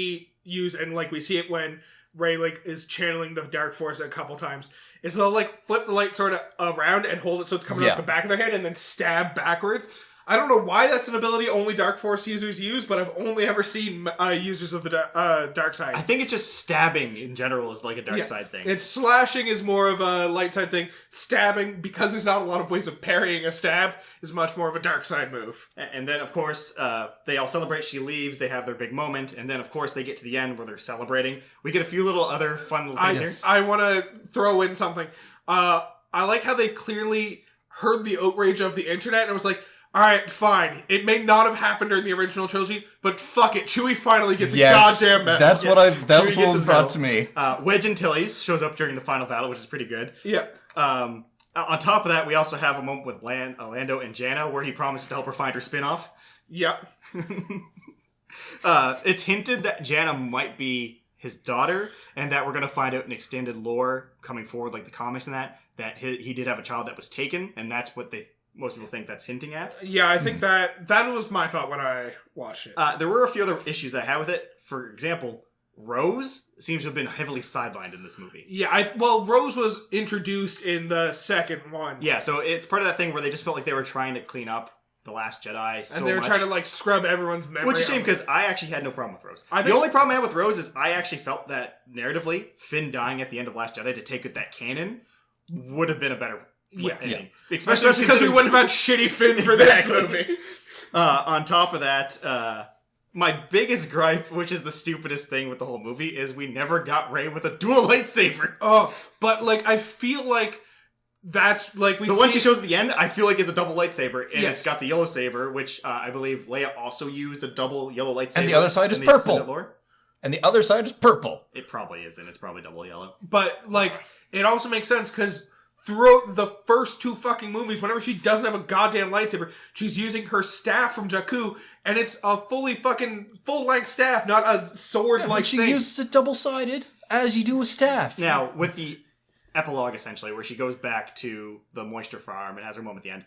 use, and we see it when Rey is channeling the Dark Force a couple times, is they'll flip the light sword around and hold it so it's coming out the back of their head and then stab backwards. I don't know why that's an ability only Dark Force users use, but I've only ever seen users of the dark side. I think it's just stabbing in general is a dark side thing. It's slashing is more of a light side thing. Stabbing, because there's not a lot of ways of parrying a stab, is much more of a dark side move. And then, of course, they all celebrate. She leaves. They have their big moment. And then, of course, they get to the end where they're celebrating. We get a few little other fun little things here. I want to throw in something. I like how they clearly heard the outrage of the internet and was like, alright, fine. It may not have happened during the original trilogy, but fuck it. Chewie finally gets a goddamn medal. That's what was brought to me. Wedge Antilles shows up during the final battle, which is pretty good. Yeah. On top of that, we also have a moment with Lando and Janna where he promises to help her find her spinoff. Yep. It's hinted that Janna might be his daughter, and that we're going to find out in extended lore coming forward, like the comics and that he did have a child that was taken, and that's what most people think that's hinting at. Yeah, I think that was my thought when I watched it. There were a few other issues that I had with it. For example, Rose seems to have been heavily sidelined in this movie. Yeah, Rose was introduced in the second one. Yeah, so it's part of that thing where they just felt like they were trying to clean up The Last Jedi so much. And they were trying to scrub everyone's memory. Which is a shame, because I actually had no problem with Rose. The only problem I had with Rose is I actually felt that narratively, Finn dying at the end of Last Jedi to take with that canon would have been a better ending. Especially because we wouldn't have had shitty Finn for this movie. On top of that, my biggest gripe, which is the stupidest thing with the whole movie, is we never got Rey with a dual lightsaber. Oh, but I feel like that's the one she shows at the end, I feel like is a double lightsaber, and it's got the yellow saber, which I believe Leia also used a double yellow lightsaber. And the other side is purple. And the other side is purple. It probably isn't. It's probably double yellow. But it also makes sense because throughout the first two fucking movies, whenever she doesn't have a goddamn lightsaber, she's using her staff from Jakku, and it's a full-length staff, not a sword-like thing. She uses it double-sided, as you do with staff. Now, with the epilogue, essentially, where she goes back to the moisture farm and has her moment at the end,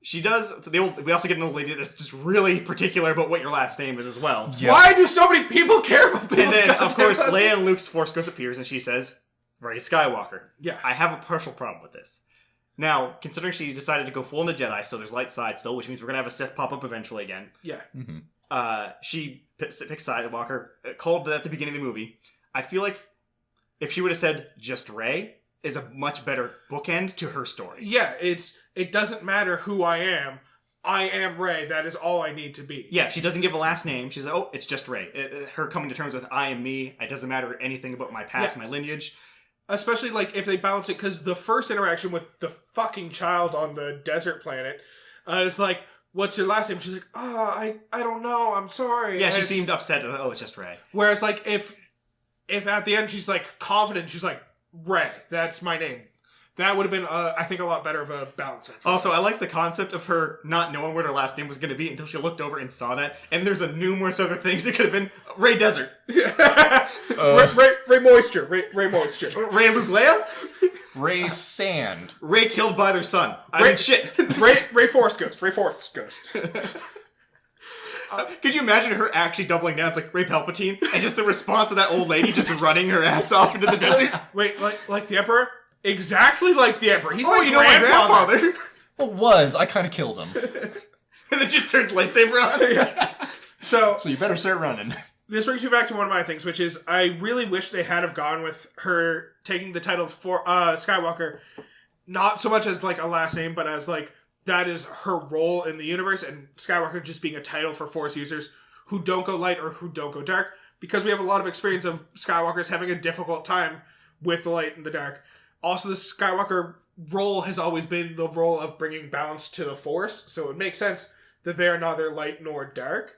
she does... we also get an old lady that's just really particular about what your last name is as well. Yeah. Why do so many people care about people's And then, of course, Leia and Luke's Force Ghost appears, and she says... Rey Skywalker. Yeah. I have a partial problem with this. Now, considering she decided to go full into Jedi, so there's light side still, which means we're going to have a Sith pop up eventually again. Yeah. Mm-hmm. She picks Skywalker, called at the beginning of the movie. I feel like if she would have said just Rey, is a much better bookend to her story. Yeah, it doesn't matter who I am. I am Rey. That is all I need to be. Yeah, if she doesn't give a last name, she's like, oh, it's just Rey. Her coming to terms with I am me. It doesn't matter anything about my past, my lineage. Especially, if they balance it, because the first interaction with the fucking child on the desert planet is what's your last name? She's like, I don't know, I'm sorry. Yeah, and she seemed upset. Oh, it's just Rey. Whereas, if at the end she's, confident, she's like, Rey, that's my name. That would have been, I think, a lot better of a balance. Also, I like the concept of her not knowing what her last name was going to be until she looked over and saw that. And there's numerous other things. It could have been Ray Desert. Ray Moisture. Ray Moisture. Ray Luke Leia? Ray Sand. Ray killed by their son. I mean, shit. Ray Force Ghost. Ray Force Ghost. Could you imagine her actually doubling down? It's like Ray Palpatine, and just the response of that old lady just running her ass off into the desert. Wait, like the Emperor? Exactly like the Emperor. He's my grandfather. Well, was. I kind of killed him. And it just turns lightsaber on. Yeah. So you better start running. This brings me back to one of my things, which is I really wish they had have gone with her taking the title for Skywalker, not so much as like a last name, but as like that is her role in the universe, and Skywalker just being a title for Force users who don't go light or who don't go dark, because we have a lot of experience of Skywalkers having a difficult time with the light and the dark. Also, the Skywalker role has always been the role of bringing balance to the Force, so it makes sense that they are neither light nor dark.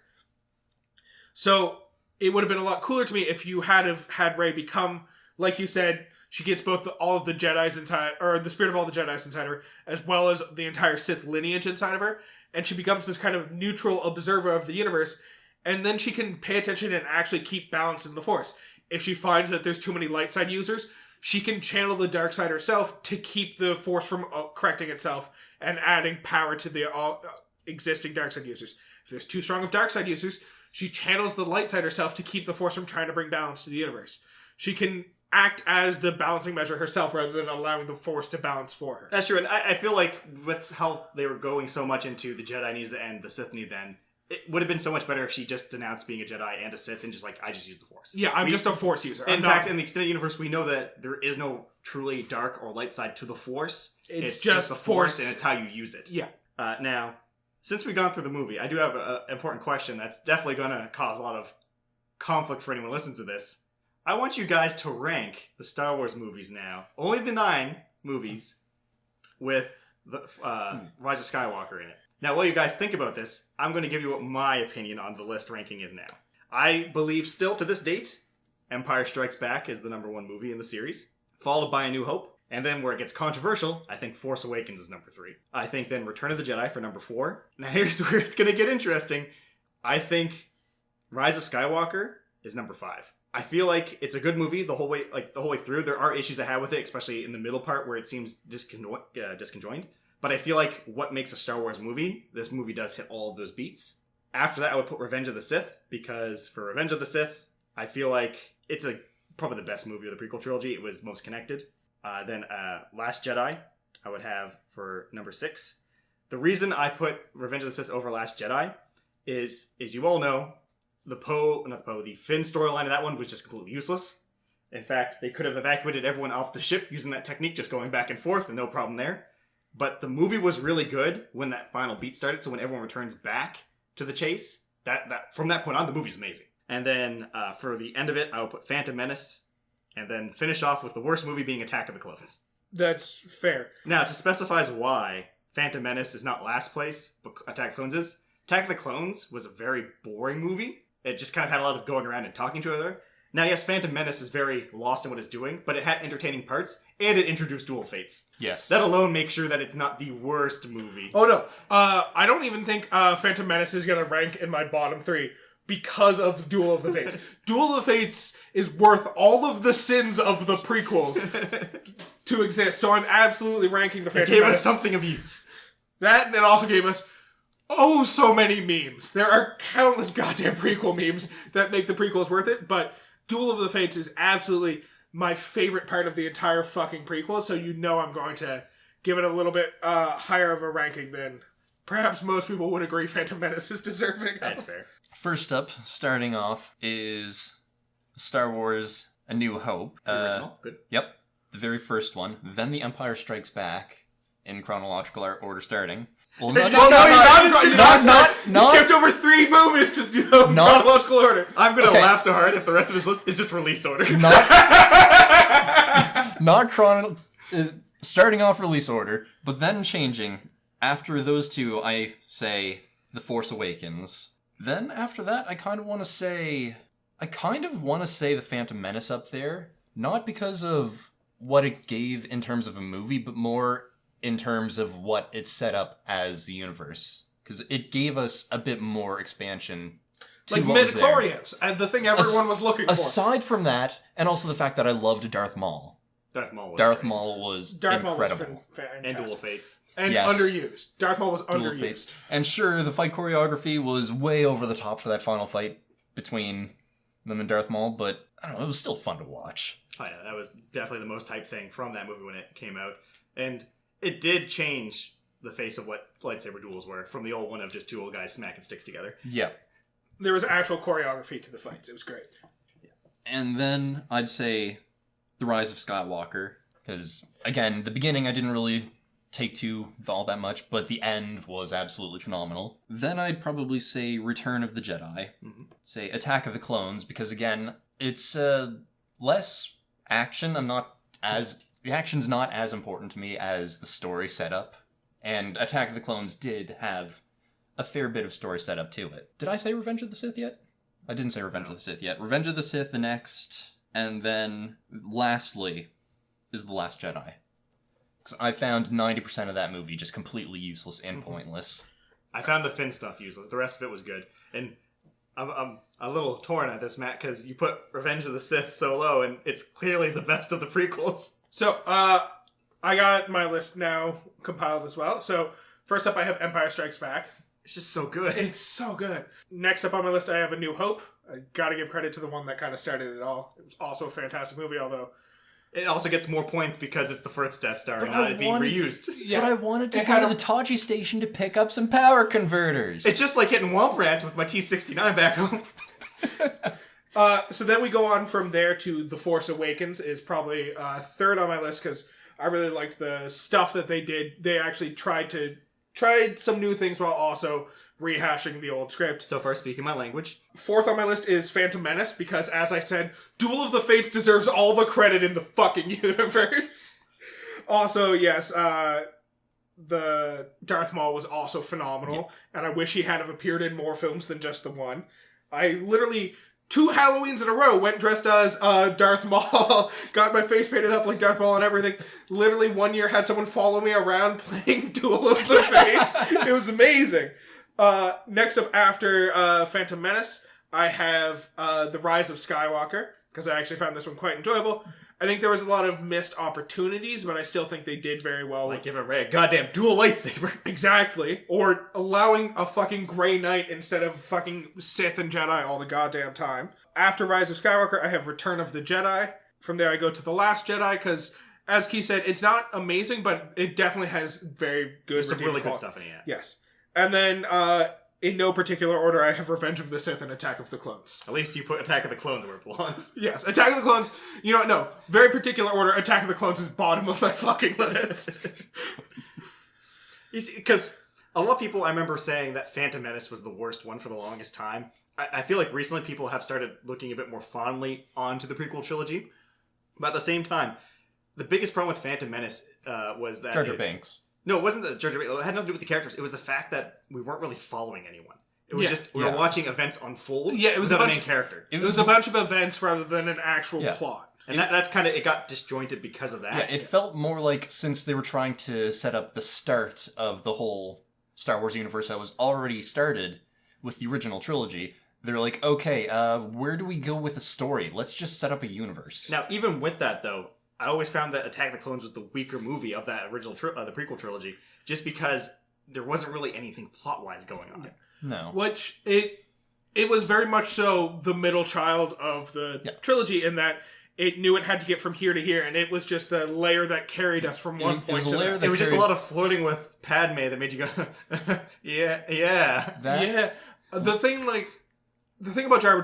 So it would have been a lot cooler to me if you had Rey become, like you said, she gets both all of the Jedis inside, or the spirit of all the Jedis inside her, as well as the entire Sith lineage inside of her, and she becomes this kind of neutral observer of the universe, and then she can pay attention and actually keep balance in the Force. If she finds that there's too many light side users, she can channel the dark side herself to keep the Force from correcting itself and adding power to the existing dark side users. If there's too strong of dark side users, she channels the light side herself to keep the Force from trying to bring balance to the universe. She can act as the balancing measure herself rather than allowing the Force to balance for her. That's true, and I feel like with how they were going so much into the Jedi needs to end, the Sith need then, it would have been so much better if she just denounced being a Jedi and a Sith and just like, I just use the Force. Yeah, I'm just a Force user. In fact, in the extended universe, we know that there is no truly dark or light side to the Force. It's just just the Force, Force. and it's how you use it. Yeah. Now, since we've gone through the movie, I do have an important question that's definitely going to cause a lot of conflict for anyone who listens to this. I want you guys to rank the Star Wars movies now. Only the 9 movies with the Rise of Skywalker in it. Now, while you guys think about this, I'm going to give you what my opinion on the list ranking is now. I believe still to this date, Empire Strikes Back is the number 1 movie in the series, followed by A New Hope. And then where it gets controversial, I think Force Awakens is number 3. I think then Return of the Jedi for number 4. Now here's where it's going to get interesting. I think Rise of Skywalker is number 5. I feel like it's a good movie the whole way through. There are issues I have with it, especially in the middle part where it seems disconjoined. But I feel like what makes a Star Wars movie, this movie does hit all of those beats. After that, I would put Revenge of the Sith, because for Revenge of the Sith, I feel like it's probably the best movie of the prequel trilogy. It was most connected. Then Last Jedi, I would have for number 6. The reason I put Revenge of the Sith over Last Jedi is you all know, the Finn storyline of that one was just completely useless. In fact, they could have evacuated everyone off the ship using that technique, just going back and forth, and no problem there. But the movie was really good when that final beat started, so when everyone returns back to the chase, that from that point on, the movie's amazing. And then for the end of it, I will put Phantom Menace, and then finish off with the worst movie being Attack of the Clones. That's fair. Now, to specify why Phantom Menace is not last place, but Attack of the Clones is, Attack of the Clones was a very boring movie. It just kind of had a lot of going around and talking to each other. Now, yes, Phantom Menace is very lost in what it's doing, but it had entertaining parts, and it introduced dual fates. Yes. That alone makes sure that it's not the worst movie. Oh, no. I don't even think Phantom Menace is going to rank in my bottom 3 because of Duel of the Fates. Duel of the Fates is worth all of the sins of the prequels to exist, so I'm absolutely ranking the Phantom Menace. It gave us something of use. That, and it also gave us so many memes. There are countless goddamn prequel memes that make the prequels worth it, but Duel of the Fates is absolutely my favorite part of the entire fucking prequel, so you know I'm going to give it a little bit higher of a ranking than perhaps most people would agree Phantom Menace is deserving of. That's fair. First up, starting off, is Star Wars A New Hope. The original? Good. Yep, the very first one. Then The Empire Strikes Back, in chronological order starting. Well, You skipped over 3 movies to do chronological order. I'm going to laugh so hard if the rest of his list is just release order. Starting off release order, but then changing. After those two, I say The Force Awakens. Then after that, I kind of want to say The Phantom Menace up there. Not because of what it gave in terms of a movie, but more in terms of what it set up as the universe. Because it gave us a bit more expansion to Like what was there. midichlorians, and the thing everyone was looking for. Aside from that, and also the fact that I loved Darth Maul. Darth Maul was Darth great. Maul was Darth Maul was incredible. fantastic. And Dual Fates. And Yes. underused. Darth Maul was Dual underused. Fates. And sure, the fight choreography was way over the top for that final fight between them and Darth Maul, but I don't know, it was still fun to watch. Oh yeah, that was definitely the most hyped thing from that movie when it came out. And it did change the face of what lightsaber duels were, from the old one of just two old guys smacking sticks together. Yeah. There was actual choreography to the fights. It was great. And then I'd say The Rise of Skywalker, because, again, the beginning I didn't really take to all that much, but the end was absolutely phenomenal. Then I'd probably say Return of the Jedi. Mm-hmm. Say Attack of the Clones, because, again, it's less action. The action's not as important to me as the story setup. And Attack of the Clones did have a fair bit of story setup to it. Did I say Revenge of the Sith yet? I didn't say Revenge of the Sith yet. Revenge of the Sith the next, and then lastly is The Last Jedi. Because I found 90% of that movie just completely useless and pointless. I found the Finn stuff useless. The rest of it was good. And I'm a little torn at this, Matt, because you put Revenge of the Sith so low, and it's clearly the best of the prequels. So, I got my list now compiled as well. So, first up I have Empire Strikes Back. It's just so good. It's so good. Next up on my list I have A New Hope. I gotta give credit to the one that kind of started it all. It was also a fantastic movie, although... It also gets more points because it's the first Death Star and not it being reused. But I wanted to go to the Taji station to pick up some power converters. It's just like hitting Womp Rats with my T-69 back home. So then we go on from there to The Force Awakens is probably third on my list because I really liked the stuff that they did. They actually tried some new things while also rehashing the old script. So far, speaking my language. Fourth on my list is Phantom Menace because, as I said, Duel of the Fates deserves all the credit in the fucking universe. Also, yes, the Darth Maul was also phenomenal, and I wish he had have appeared in more films than just the one. I literally... 2 Halloweens in a row went dressed as Darth Maul, got my face painted up like Darth Maul and everything. Literally one year had someone follow me around playing Duel of the Fates. It was amazing. Next up after Phantom Menace, I have The Rise of Skywalker, because I actually found this one quite enjoyable. I think there was a lot of missed opportunities, but I still think they did very well. Like giving Rey a goddamn dual lightsaber. Exactly. Or allowing a fucking Grey Knight instead of fucking Sith and Jedi all the goddamn time. After Rise of Skywalker, I have Return of the Jedi. From there, I go to The Last Jedi, because, as Keith said, it's not amazing, but it definitely has very good... There's some really good stuff in it, yeah. Yes. And then, in no particular order, I have Revenge of the Sith and Attack of the Clones. At least you put Attack of the Clones where it belongs. Yes, Attack of the Clones, you know what, no. Very particular order, Attack of the Clones is bottom of my fucking list. You see, because a lot of people, I remember saying that Phantom Menace was the worst one for the longest time. I feel like recently people have started looking a bit more fondly onto the prequel trilogy. But at the same time, the biggest problem with Phantom Menace was that... Jar Jar Binks. No, it wasn't the Jar Jar Binks. It had nothing to do with the characters. It was the fact that we weren't really following anyone. It was just, we were watching events unfold without a main character. It was a bunch of events rather than an actual plot. And that's kind of, it got disjointed because of that. Yeah, it felt more like since they were trying to set up the start of the whole Star Wars universe that was already started with the original trilogy, they're like, okay, where do we go with the story? Let's just set up a universe. Now, even with that, though, I always found that Attack of the Clones was the weaker movie of that original, the prequel trilogy, just because there wasn't really anything plot-wise going on. No. Which, it was very much so the middle child of the trilogy in that it knew it had to get from here to here, and it was just the layer that carried us from one point to the next. It was just a lot of flirting with Padme that made you go, yeah. Yeah. The thing about Jar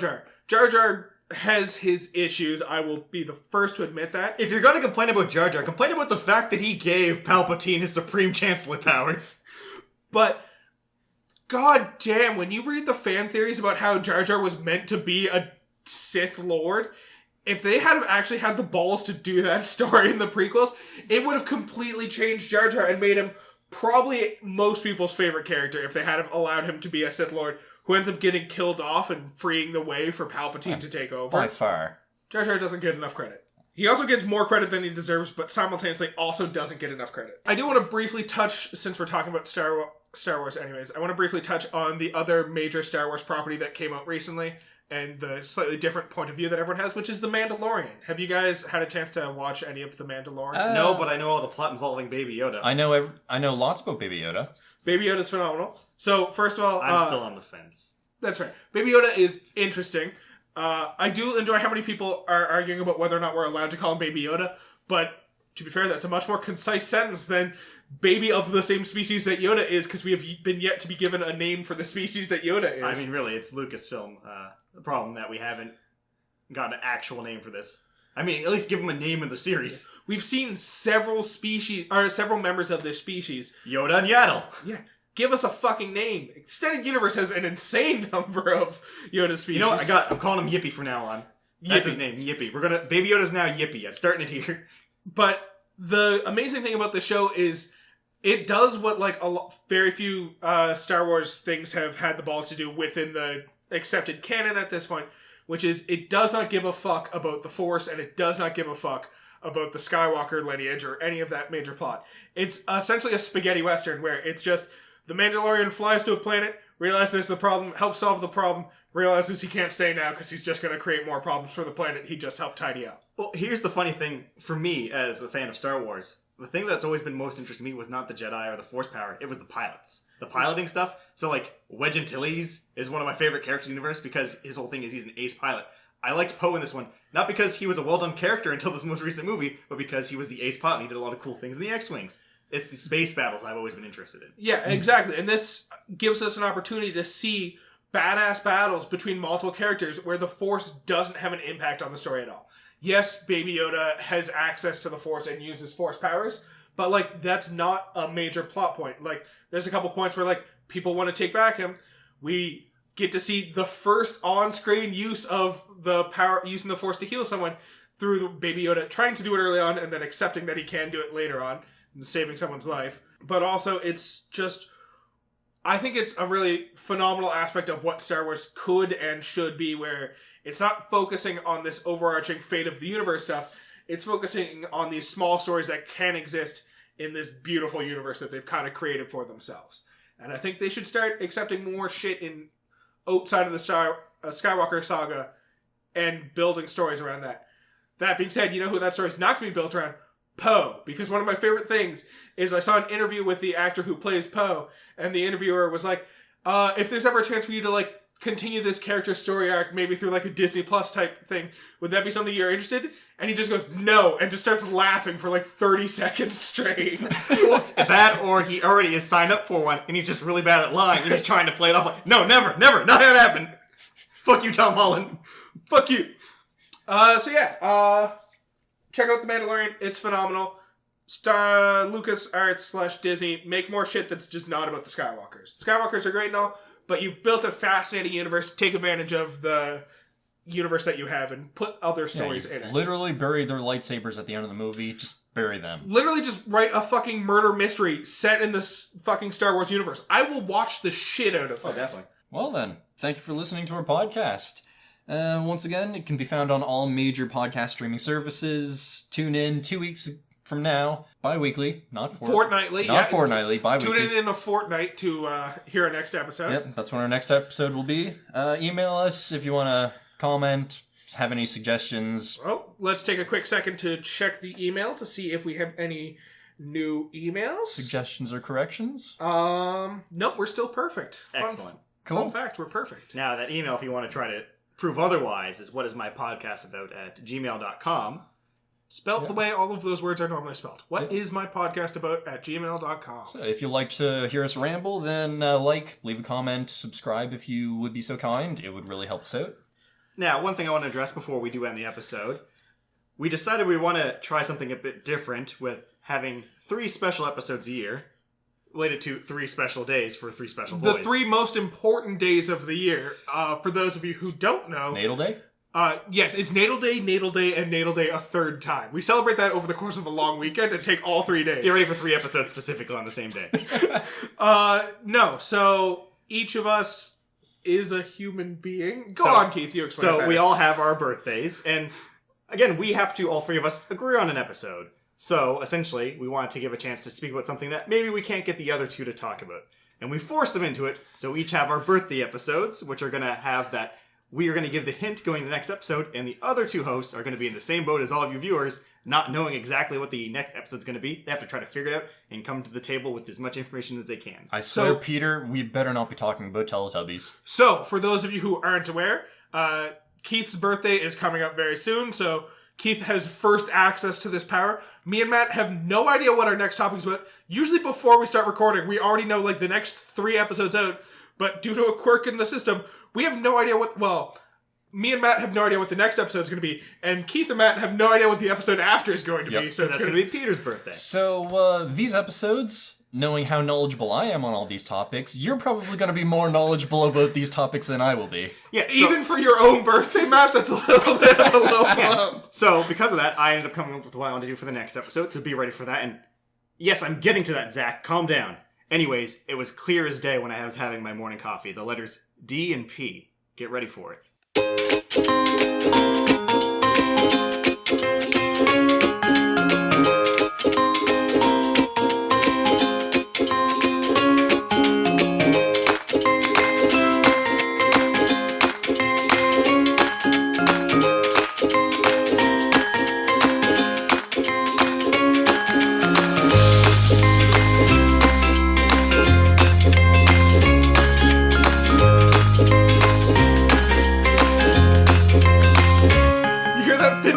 Jar has his issues. I will be the first to admit that. If you're going to complain about Jar Jar, complain about the fact that he gave Palpatine his Supreme Chancellor powers. But, god damn, when you read the fan theories about how Jar Jar was meant to be a Sith Lord, if they had actually had the balls to do that story in the prequels, it would have completely changed Jar Jar and made him probably most people's favorite character if they had allowed him to be a Sith Lord who ends up getting killed off and freeing the way for Palpatine to take over. By far. Jar Jar doesn't get enough credit. He also gets more credit than he deserves, but simultaneously also doesn't get enough credit. I do want to briefly touch, since we're talking about Star Wars anyways, I want to briefly touch on the other major Star Wars property that came out recently, and the slightly different point of view that everyone has, which is The Mandalorian. Have you guys had a chance to watch any of The Mandalorian? No, but I know all the plot involving Baby Yoda. I know lots about Baby Yoda. Baby Yoda's phenomenal. So, first of all... I'm still on the fence. That's right. Baby Yoda is interesting. I do enjoy how many people are arguing about whether or not we're allowed to call him Baby Yoda, but to be fair, that's a much more concise sentence than baby of the same species that Yoda is, because we have been yet to be given a name for the species that Yoda is. I mean, really, it's Lucasfilm. The problem that we haven't got an actual name for this. I mean, at least give him a name in the series. We've seen several members of this species. Yoda and Yaddle. Yeah. Give us a fucking name. Extended Universe has an insane number of Yoda species. You know what? I'm calling him Yippee from now on. That's his name, Yippee. Baby Yoda's now Yippee. I'm starting it here. But the amazing thing about the show is it does what very few Star Wars things have had the balls to do within the accepted canon at this point, which is it does not give a fuck about the Force, and it does not give a fuck about the Skywalker lineage or any of that major plot. It's essentially a spaghetti western where it's just the Mandalorian flies to a planet, realizes the problem, helps solve the problem, realizes he can't stay now because he's just going to create more problems for the planet he just helped tidy up. Well, here's the funny thing for me as a fan of Star Wars. The thing that's always been most interesting to me was not the Jedi or the Force power, it was the pilots. The piloting stuff. So, Wedge Antilles is one of my favorite characters in the universe because his whole thing is he's an ace pilot. I liked Poe in this one, not because he was a well-done character until this most recent movie, but because he was the ace pilot and he did a lot of cool things in the X-Wings. It's the space battles I've always been interested in. Yeah, exactly. And this gives us an opportunity to see badass battles between multiple characters where the Force doesn't have an impact on the story at all. Yes, Baby Yoda has access to the Force and uses Force powers, but that's not a major plot point. There's a couple points where people want to take back him. We get to see the first on-screen use of the power, using the Force to heal someone through Baby Yoda trying to do it early on and then accepting that he can do it later on and saving someone's life. But also, it's just... I think it's a really phenomenal aspect of what Star Wars could and should be, where it's not focusing on this overarching fate of the universe stuff. It's focusing on these small stories that can exist in this beautiful universe that they've kind of created for themselves. And I think they should start accepting more shit outside of the Skywalker saga and building stories around that. That being said, you know who that story's not going to be built around? Poe. Because one of my favorite things is I saw an interview with the actor who plays Poe, and the interviewer was like, if there's ever a chance for you to continue this character's story arc, maybe through a Disney Plus type thing, would that be something you're interested in? And he just goes, no, and just starts laughing for 30 seconds straight. That, or he already is signed up for one, and he's just really bad at lying, and he's trying to play it off no, never, not gonna happen. Fuck you, Tom Holland. Fuck you. Check out The Mandalorian. It's phenomenal. LucasArts / Disney, make more shit that's just not about the Skywalkers. The Skywalkers are great and all, but you've built a fascinating universe. Take advantage of the universe that you have and put other stories in it. Literally bury their lightsabers at the end of the movie. Just bury them. Literally just write a fucking murder mystery set in this fucking Star Wars universe. I will watch the shit out of that. Oh, definitely. Well then, thank you for listening to our podcast. Once again, it can be found on all major podcast streaming services. Tune in 2 weeks from now, bi-weekly, fortnightly. Fortnightly, bi-weekly. Tune in a fortnight to hear our next episode. Yep, that's when our next episode will be. Email us if you want to comment, have any suggestions. Well, let's take a quick second to check the email to see if we have any new emails. Suggestions or corrections? Nope, we're still perfect. Excellent. Cool. Fun fact, we're perfect. Now, that email, if you want to try to prove otherwise, is whatismypodcastabout@gmail.com. Spelt the way all of those words are normally spelled. whatismypodcastabout@gmail.com. So if you'd like to hear us ramble, then leave a comment, subscribe if you would be so kind. It would really help us out. Now, one thing I want to address before we do end the episode. We decided we want to try something a bit different with having 3 special episodes a year related to 3 special days for 3 special boys. The 3 most important days of the year, for those of you who don't know... Natal Day? Yes, it's Natal Day, and Natal Day a third time. We celebrate that over the course of a long weekend and take all 3 days. Get ready for 3 episodes specifically on the same day. No, so each of us is a human being. Go on, Keith, you explain So we all have our birthdays, and again, we have to, all three of us, agree on an episode. So, essentially, we wanted to give a chance to speak about something that maybe we can't get the other two to talk about. And we force them into it, so we each have our birthday episodes, which are going to have that we are going to give the hint going to the next episode, and the other two hosts are going to be in the same boat as all of you viewers, not knowing exactly what the next episode's going to be. They have to try to figure it out and come to the table with as much information as they can. I swear, Peter, we better not be talking about Teletubbies. So, for those of you who aren't aware, Keith's birthday is coming up very soon, so Keith has first access to this power. Me and Matt have no idea what our next topic is about. Usually before we start recording, we already know like the next 3 episodes out, but due to a quirk in the system, we have no idea me and Matt have no idea what the next episode is going to be, and Keith and Matt have no idea what the episode after is going to be. So that's going to be Peter's birthday. So, these episodes, knowing how knowledgeable I am on all these topics, you're probably going to be more knowledgeable about these topics than I will be. Yeah, even for your own birthday, Matt, that's a little bit of a low blow. So, because of that, I ended up coming up with what I wanted to do for the next episode, so be ready for that. And yes, I'm getting to that, Zach. Calm down. Anyways, it was clear as day when I was having my morning coffee. The letters D and P. Get ready for it.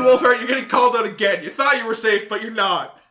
Wolfhard, you're getting called out again. You thought you were safe, but you're not.